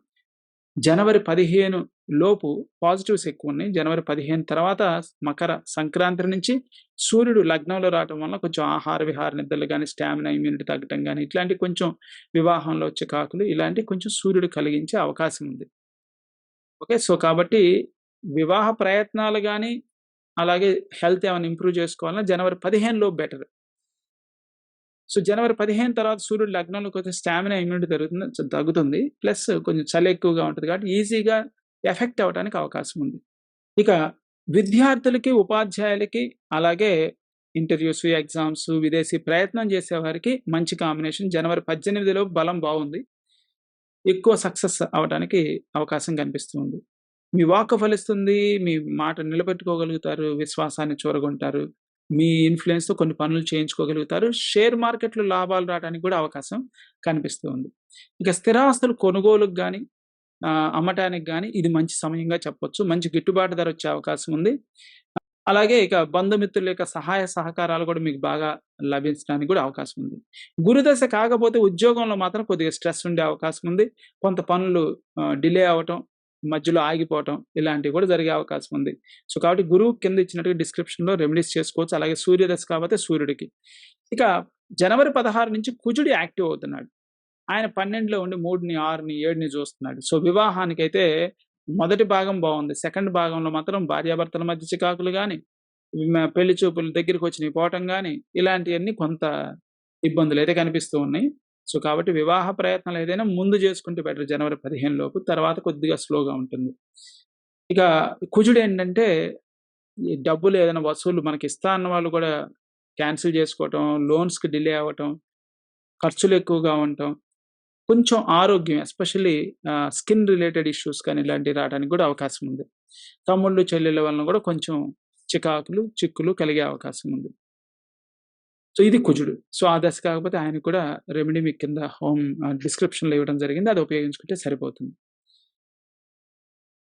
జనవరి 15 లోపు పాజిటివ్స్ ఎక్కువున్నాయి. జనవరి 15 తర్వాత మకర సంక్రాంతి నుంచి సూర్యుడు లగ్నంలో రావటం వల్ల కొంచెం ఆహార విహార నిద్రలు గాని, స్టామినా, ఇమ్యూనిటీ తగ్గటం గాని, ఇట్లాంటివి కొంచెం వివాహంలో చికాకులు ఇలాంటివి కొంచెం సూర్యుడు కలిగించే అవకాశం ఉంది. ఓకే. సో, కాబట్టి వివాహ ప్రయత్నాలు గాని, అలాగే హెల్త్ ఏమైనా ఇంప్రూవ్ చేసుకోవాలన్నా జనవరి 15 లోపు బెటర్. సో, జనవరి 15 తర్వాత సూర్యుడు లగ్నంలోకొస్తే స్టామినా, ఇమ్యూనిటీ తగ్గుతుంది. ప్లస్ కొంచెం చలి ఎక్కువగా ఉంటది కాబట్టి ఈజీగా ఎఫెక్ట్ అవ్వటానికి అవకాశం ఉంది. ఇక విద్యార్థులకి, ఉపాధ్యాయులకి అలాగే ఇంటర్వ్యూస్, ఎగ్జామ్స్, విదేశీ ప్రయత్నం చేసేవారికి మంచి కాంబినేషన్. జనవరి 18 లోపు బలం బావుంది. ఎక్కువ సక్సెస్ అవ్వటానికి అవకాశం కనిపిస్తూ ఉంది. మీ వాక్కు ఫలిస్తుంది. మీ మాట నిలబెట్టుకోగలుగుతారు. విశ్వాసాన్ని చూరగొంటారు. మీ ఇన్‌ఫ్లూయెన్స్‌తో కొన్ని పనులు చేయించుకోగలుగుతారు. షేర్ మార్కెట్‌లో లాభాలు రావడానికి కూడా అవకాశం కనిపిస్తూ ఉంది. ఇక స్థిరాస్తులు కొనుగోలుకు గాని, అమ్మటానికి గాని ఇది మంచి సమయంగా చెప్పొచ్చు. మంచి గిట్టుబాటు ధర వచ్చే అవకాశం ఉంది. అలాగే ఇక బంధుమిత్రుల యొక్క సహాయ సహకారాలు కూడా మీకు బాగా లభించడానికి కూడా అవకాశం ఉంది. గురుదశ కాకపోతే ఉద్యోగంలో మాత్రం కొద్దిగా స్ట్రెస్ ఉండే అవకాశం ఉంది. కొంత పనులు డిలే అవ్వటం, మధ్యలో ఆగిపోవటం ఇలాంటివి కూడా జరిగే అవకాశం ఉంది. సో, కాబట్టి గురువు కింద ఇచ్చినట్టుగా డిస్క్రిప్షన్‌లో రెమెడీస్ చేసుకోవచ్చు. అలాగే సూర్యదశ కాకపోతే సూర్యుడికి. ఇక జనవరి 16 నుంచి కుజుడు యాక్టివ్ అవుతున్నాడు. ఆయన 12లో ఉండి 3ని, 6ని, 7ని చూస్తున్నాడు. సో, వివాహానికైతే మొదటి భాగం బావుంది. సెకండ్ భాగంలో మాత్రం భార్యాభర్తల మధ్య చికాకులు గాని, పెళ్లి చూపులు దగ్గరికొచ్చినయి పోవటం గాని, ఇలాంటియన్నీ కొంత ఇబ్బందులైతే కనిపిస్తూ ఉన్నాయి. సో, కాబట్టి వివాహ ప్రయత్నాలు ఏదైనా ముందు చేసుకుంటే బెటర్ జనవరి 15 లోపు. తర్వాత కొద్దిగా స్లోగా ఉంటుంది. ఇక కుజుడేంటంటే, ఈ డబ్బులు ఏదైనా వసూలు మనకిస్తా అన్న వాళ్ళు కూడా క్యాన్సిల్ చేసుకోవటం, లోన్స్‌కి డిలే అవ్వటం, ఖర్చులెక్కువగా ఉండటం, కొంచెం ఆరోగ్యం ఎస్పెషల్లీ స్కిన్ రిలేటెడ్ ఇష్యూస్ కానీ ఇలాంటివి రావడానికి కూడా అవకాశం ఉంది. తమ్ముళ్ళు, చెల్లెళ్ళ వలన కూడా కొంచెం చికాకులు, చిక్కులు కలిగే అవకాశం ఉంది. సో, ఇది కుజుడు. సో, ఆ దశ కాకపోతే ఆయనకి కూడా రెమెడీ మీకు కింద డిస్క్రిప్షన్‌లో ఇవ్వడం జరిగింది. అది ఉపయోగించుకుంటే సరిపోతుంది.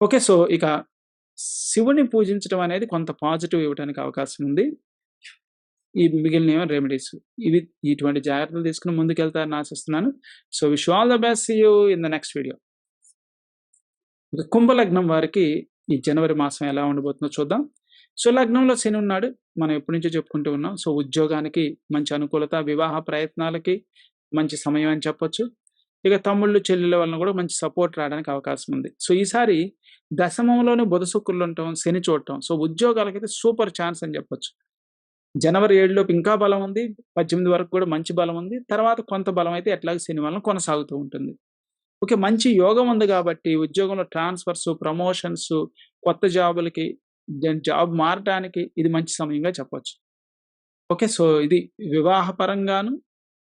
ఓకే. సో, ఇక శివుడిని పూజించడం అనేది కొంత పాజిటివ్ ఇవ్వడానికి అవకాశం ఉంది. ఈ మిగిలినవేమో రెమెడీస్. ఇటువంటి జాగ్రత్తలు తీసుకొని ముందుకెళ్తారని ఆశిస్తున్నాను. So, wish you all the best. See you in the next video. ఇక కుంభలగ్నం వారికి ఈ జనవరి మాసం ఎలా ఉండబోతుందో చూద్దాం. సో, లగ్నంలో శని ఉన్నాడు. మనం ఎప్పటినుంచో చెప్పుకుంటూ ఉన్నాం. సో, ఉద్యోగానికి మంచి అనుకూలత, వివాహ ప్రయత్నాలకి మంచి సమయం అని చెప్పొచ్చు. ఇక తమ్ముళ్ళు, చెల్లెళ్ళ వలన కూడా మంచి సపోర్ట్ రావడానికి అవకాశం ఉంది. సో, ఈసారి దశమంలోనే బుధ, శుక్రులు ఉండటం, శని చూడటం. సో, ఉద్యోగాలకైతే సూపర్ ఛాన్స్ అని చెప్పొచ్చు. జనవరి 7 లోపు ఇంకా బలం ఉంది. 18 వరకు కూడా మంచి బలం ఉంది. తర్వాత కొంత బలం అయితే ఎట్లాగో శని వలన కొనసాగుతూ ఉంటుంది. ఓకే. మంచి యోగం ఉంది గాబట్టి ఉద్యోగంలో ట్రాన్స్‌ఫర్స్, ప్రమోషన్స్, కొత్త జాబులకి, జాబ్ మారటానికి ఇది మంచి సమయంగా చెప్పొచ్చు. ఓకే. సో, ఇది వివాహ పరంగాను,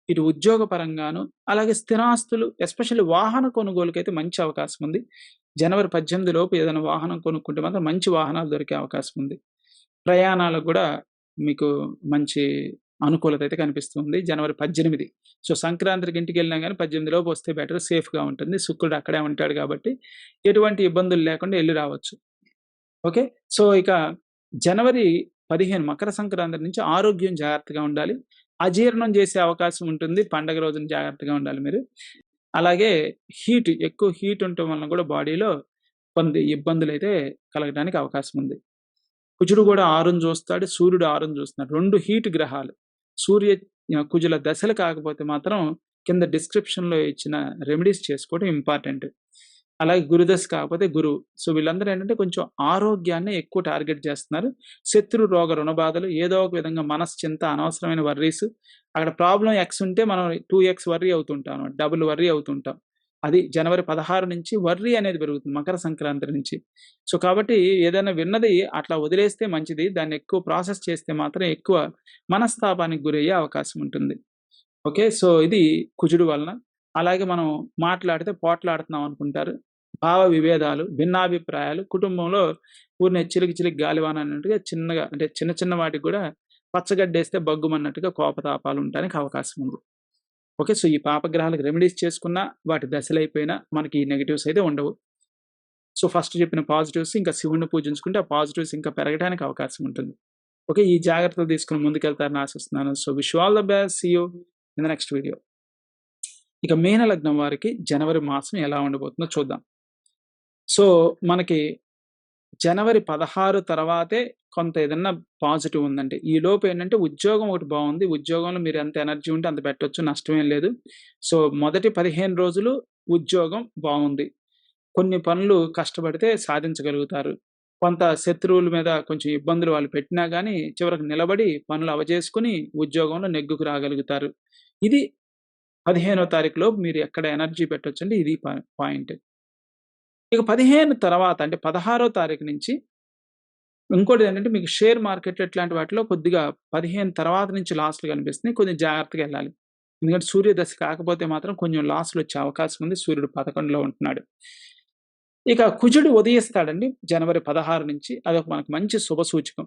ఇటు ఉద్యోగ పరంగాను, అలాగే స్థిరాస్తులు ఎస్పెషల్లీ వాహన కొనుగోలుకైతే మంచి అవకాశం ఉంది. జనవరి 18 లోపు ఏదైనా వాహనం కొనుక్కుంటే మాత్రం మంచి వాహనాలు దొరికే అవకాశం ఉంది. ప్రయాణాలకు గూడా మీకు మంచి అనుకూలత అయితే కనిపిస్తుంది. జనవరి 18 సో, సంక్రాంతికి ఇంటికెళ్ళినా గాని 18 లోపు వస్తే బెటర్, సేఫ్‌గా ఉంటుంది. శుక్రుడు అక్కడే ఉంటాడు గాబట్టి ఎటువంటి ఇబ్బందులు లేకుండా ఎళ్లి రావచ్చు. ఓకే. సో, ఇక జనవరి 15 మకర సంక్రాంతి నుంచి ఆరోగ్యం జాగ్రత్తగా ఉండాలి. అజీర్ణం చేసే అవకాశం ఉంటుంది. పండగ రోజున జాగ్రత్తగా ఉండాలి మీరు. అలాగే ఎక్కువ హీట్ ఉండటం వలన కూడా బాడీలో కొన్ని ఇబ్బందులైతే కలగడానికి అవకాశం ఉంది. కుజుడు కూడా 6ని చూస్తాడు. సూర్యుడు 6ని చూస్తున్నాడు. 2 హీట్ గ్రహాలు. కుజుల దశలు కాకపోతే మాత్రం కింద డిస్క్రిప్షన్‌లో ఇచ్చిన రెమెడీస్ చేసుకోవడం ఇంపార్టెంట్. అలాగే గురుదశ కాకపోతే గురువు. సో, వీళ్ళందరూ ఏంటంటే కొంచెం ఆరోగ్యాన్ని ఎక్కువ టార్గెట్ చేస్తున్నారు. శత్రు రోగ రుణబాధలు, ఏదో ఒక విధంగా మనశ్చింత, అనవసరమైన వర్రీస్. అక్కడ ప్రాబ్లమ్ ఎక్స్ ఉంటే మనం 2x వర్రీ అవుతుంటాం. డబుల్ వర్రీ అవుతుంటాం. అది జనవరి 16 నుంచి వర్రీ అనేది పెరుగుతుంది. మకర సంక్రాంతి నుంచి. సో, కాబట్టి ఏదైనా విన్నది అట్లా వదిలేస్తే మంచిది. దాన్ని ఎక్కువ ప్రాసెస్ చేస్తే మాత్రం ఎక్కువ మనస్తాపానికి గురయ్యే అవకాశం ఉంటుంది. ఓకే. సో, ఇది కుజుడు వలన. అలాగే మనం మాట్లాడితే పోట్లాడుతున్నాం అనుకుంటారు. భావ విభేదాలు, భిన్నాభిప్రాయాలు, కుటుంబంలో ఊరినే చిలికి చిలికి గాలివాన అన్నట్టుగా చిన్నగా అంటే చిన్న చిన్న వాటికి కూడా పచ్చగడ్డేస్తే బగ్గుమన్నట్టుగా కోపతాపాలు ఉండడానికి అవకాశం ఉంది. ఓకే. సో, ఈ పాపగ్రహాలకు రెమెడీస్ చేసుకున్నా, వాటి దశలైపోయినా మనకి ఈ నెగెటివ్స్ అయితే ఉండవు. సో, ఫస్ట్ చెప్పిన పాజిటివ్స్ ఇంకా శివుడిని పూజించుకుంటే ఆ పాజిటివ్స్ ఇంకా పెరగడానికి అవకాశం ఉంటుంది. ఓకే. ఈ జాగ్రత్తలు తీసుకొని ముందుకెళ్తారని ఆశిస్తున్నాను. So, wish you all the best. See you in the next video. ఇక మీన లగ్నం వారికి జనవరి మాసం ఎలా ఉండబోతుందో చూద్దాం. సో, మనకి జనవరి 16 తర్వాతే కొంత ఏదన్నా పాజిటివ్ ఉందండి. ఈలోపు ఏంటంటే ఉద్యోగం ఒకటి బావుంది. ఉద్యోగంలో మీరు ఎంత ఎనర్జీ ఉంటే అంత పెట్టొచ్చు. నష్టమేం లేదు. సో, మొదటి 15 రోజులు ఉద్యోగం బావుంది. కొన్ని పనులు కష్టపడితే సాధించగలుగుతారు. కొంత శత్రువుల మీద కొంచెం ఇబ్బందులు వాళ్ళు పెట్టినా గానీ, చివరకు నిలబడి పనులు అవజేసుకొని ఉద్యోగంలో నెగ్గుకు రాగలుగుతారు. ఇది 15వ తారీఖులోపు మీరు ఎక్కడ ఎనర్జీ పెట్టొచ్చంటే ఇది పాయింట్. ఇక 15 తర్వాత అంటే 16వ తారీఖు నుంచి ఇంకోటేంటంటే మీకు షేర్ మార్కెట్ ఇట్లాంటి వాటిలో కొద్దిగా 15 తర్వాత నుంచి లాస్‌లు కనిపిస్తున్నాయి. కొంచెం జాగ్రత్తగా ఎళ్ళాలి. ఎందుకంటే సూర్యదశ కాకపోతే మాత్రం కొంచెం లాస్‌లొచ్చే అవకాశం ఉంది. సూర్యుడు 11లో ఉంటున్నాడు. ఇక కుజుడు ఉదయిస్తాడండి జనవరి 16 నుంచి. అదొక మనకు మంచి శుభ సూచకం.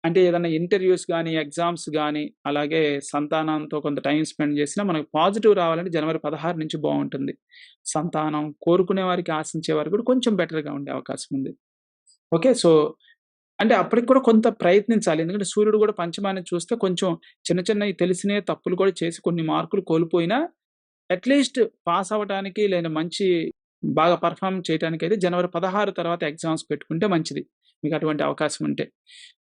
అంటే ఏదన్నా ఇంటర్‌వ్యూస్ గాని, ఎగ్జామ్స్ గాని, అలాగే సంతానంతో కొంత టైమ్ స్పెండ్ చేసినా మనకు పాజిటివ్ రావాలంటే జనవరి 16 నుంచి బావుంటుంది. సంతానం కోరుకునే వారికి, ఆశించే వారికి కూడా కొంచెం బెటర్‌గా ఉండే అవకాశం ఉంది. ఓకే. సో, అంటే అప్పటికి కూడా కొంత ప్రయత్నించాలి. ఎందుకంటే సూర్యుడు కూడా పంచమాన్ని చూస్తే కొంచెం చిన్న చిన్నయి తెలిసినయి తప్పులు కూడా చేసి కొన్ని మార్కులు కోల్పోయినా అట్‌లీస్ట్ పాస్ అవ్వటానికి లేదా మంచి బాగా పెర్ఫార్మ్ చేయటానికైతే జనవరి 16 తర్వాత ఎగ్జామ్స్ పెట్టుకుంటే మంచిది. మీకు అటువంటి అవకాశం ఉంటే.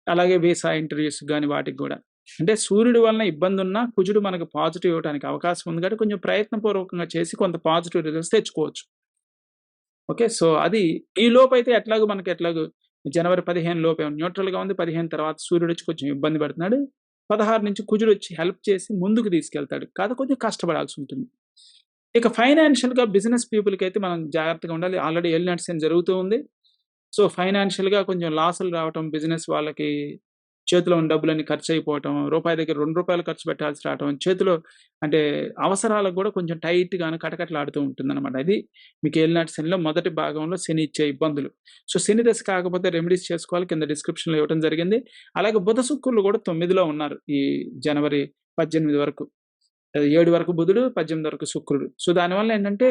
అలాగే వీసా ఇంటర్‌వ్యూస్ గాని వాటికి గూడా. అంటే సూర్యుడి వలన ఇబ్బందున్నా కుజుడు మనకు పాజిటివ్ ఇవ్వటానికి అవకాశం ఉంది కాబట్టి కొంచెం ప్రయత్నపూర్వకంగా చేసి కొంత పాజిటివ్ రిజల్ట్స్ తెచ్చుకోవచ్చు. ఓకే. సో, అది ఈ లోపైతే ఎట్లాగో జనవరి 15 లోపే న్యూట్రల్‌గా ఉంది. 15 తర్వాత సూర్యుడొచ్చి కొంచెం ఇబ్బంది పెడుతున్నాడు. 16 నుంచి కుజుడొచ్చి హెల్ప్ చేసి ముందుకు తీసుకెళ్తాడు. కాకపోతే కొంచెం కష్టపడాల్సుంటుంది. ఇక ఫైనాన్షియల్‌గా బిజినెస్ పీపుల్‌కైతే మనం జాగ్రత్తగా ఉండాలి. ఆల్రెడీ ఎల్ నడిసింది జరుగుతూ ఉంది. సో, ఫైనాన్షియల్‌గా కొంచెం లాసులు రావటం, బిజినెస్ వాళ్ళకి చేతిలో ఉన్న డబ్బులన్నీ ఖర్చయిపోవటం, రూపాయి దగ్గర రూ. 2 ఖర్చు పెట్టాల్సి రావటం, చేతిలో అంటే అవసరాలకు గూడా కొంచెం టైట్‌గాను కటకటలాడుతూ ఉంటుందనమాట. అది మీకు ఏలినాటి శనిలో మొదటి భాగంలో శని ఇచ్చే ఇబ్బందులు. సో, శని దశ కాకపోతే రెమెడీస్ చేసుకోవాలి. కింద డిస్క్రిప్షన్‌లో ఇవ్వటం జరిగింది. అలాగే బుధ, శుక్రులు గూడా 9లో ఉన్నారు. ఈ జనవరి 18 వరకు. 7 వరకు బుధుడు, 18 వరకు శుక్రుడు. సో, దానివల్ల ఏంటంటే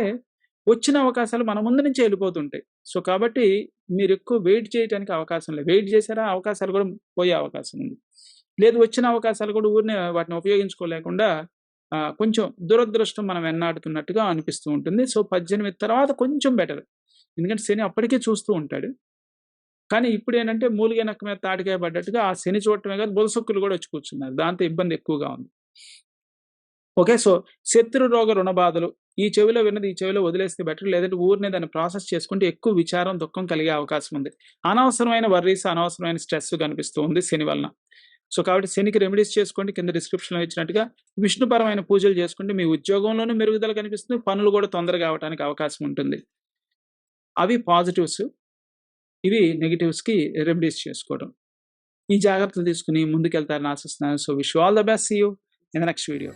వచ్చిన అవకాశాలు మన ముందు నుంచే ఎళ్ళిపోతుంటాయి. సో, కాబట్టి మీరెక్కువ వెయిట్ చేయటానికి అవకాశం లేదు. వెయిట్ చేసారా అవకాశాలు కూడా పోయే అవకాశం ఉంది. లేదు వచ్చిన అవకాశాలు కూడా ఊరినే వాటిని ఉపయోగించుకోలేకుండా కొంచెం దురదృష్టం మనం వెన్నాడుతున్నట్టుగా అనిపిస్తూ ఉంటుంది. సో, 18 తర్వాత కొంచెం బెటర్. ఎందుకంటే శని అప్పటికే చూస్తూ ఉంటాడు. కానీ ఇప్పుడేంటంటే మూలిగే నక్క మీద తాటికాయ పడ్డట్టుగా ఆ శని చూడటమే కాదు బుధ, శుక్రులు కూడా వచ్చి కూర్చున్నారు. దాంతో ఇబ్బంది ఎక్కువగా ఉంది. ఓకే. సో, శత్రు రోగ రుణబాధలు ఈ చెవిలో విన్నది ఈ చెవిలో వదిలేస్తే బెటర్. లేదంటే ఊరినే దాన్ని ప్రాసెస్ చేసుకుంటే ఎక్కువ విచారం, దుఃఖం కలిగే అవకాశం ఉంది. అనవసరమైన వర్రీస్, అనవసరమైన స్ట్రెస్ కనిపిస్తూ ఉంది శని వలన. సో కాబట్టి శనికి రెమెడీస్ చేసుకోండి. కింద డిస్క్రిప్షన్‌లో ఇచ్చినట్టుగా విష్ణుపరమైన పూజలు చేసుకుంటే మీ ఉద్యోగంలోనూ మెరుగుదల కనిపిస్తుంది. పనులు కూడా తొందరగా అవ్వటానికి అవకాశం ఉంటుంది. అవి పాజిటివ్స్. ఇవి నెగెటివ్స్‌కి రెమెడీస్ చేసుకోవడం. ఈ జాగ్రత్తలు తీసుకొని ముందుకెళ్తారని ఆశిస్తున్నాను. So wish you all the best. See you in the next video.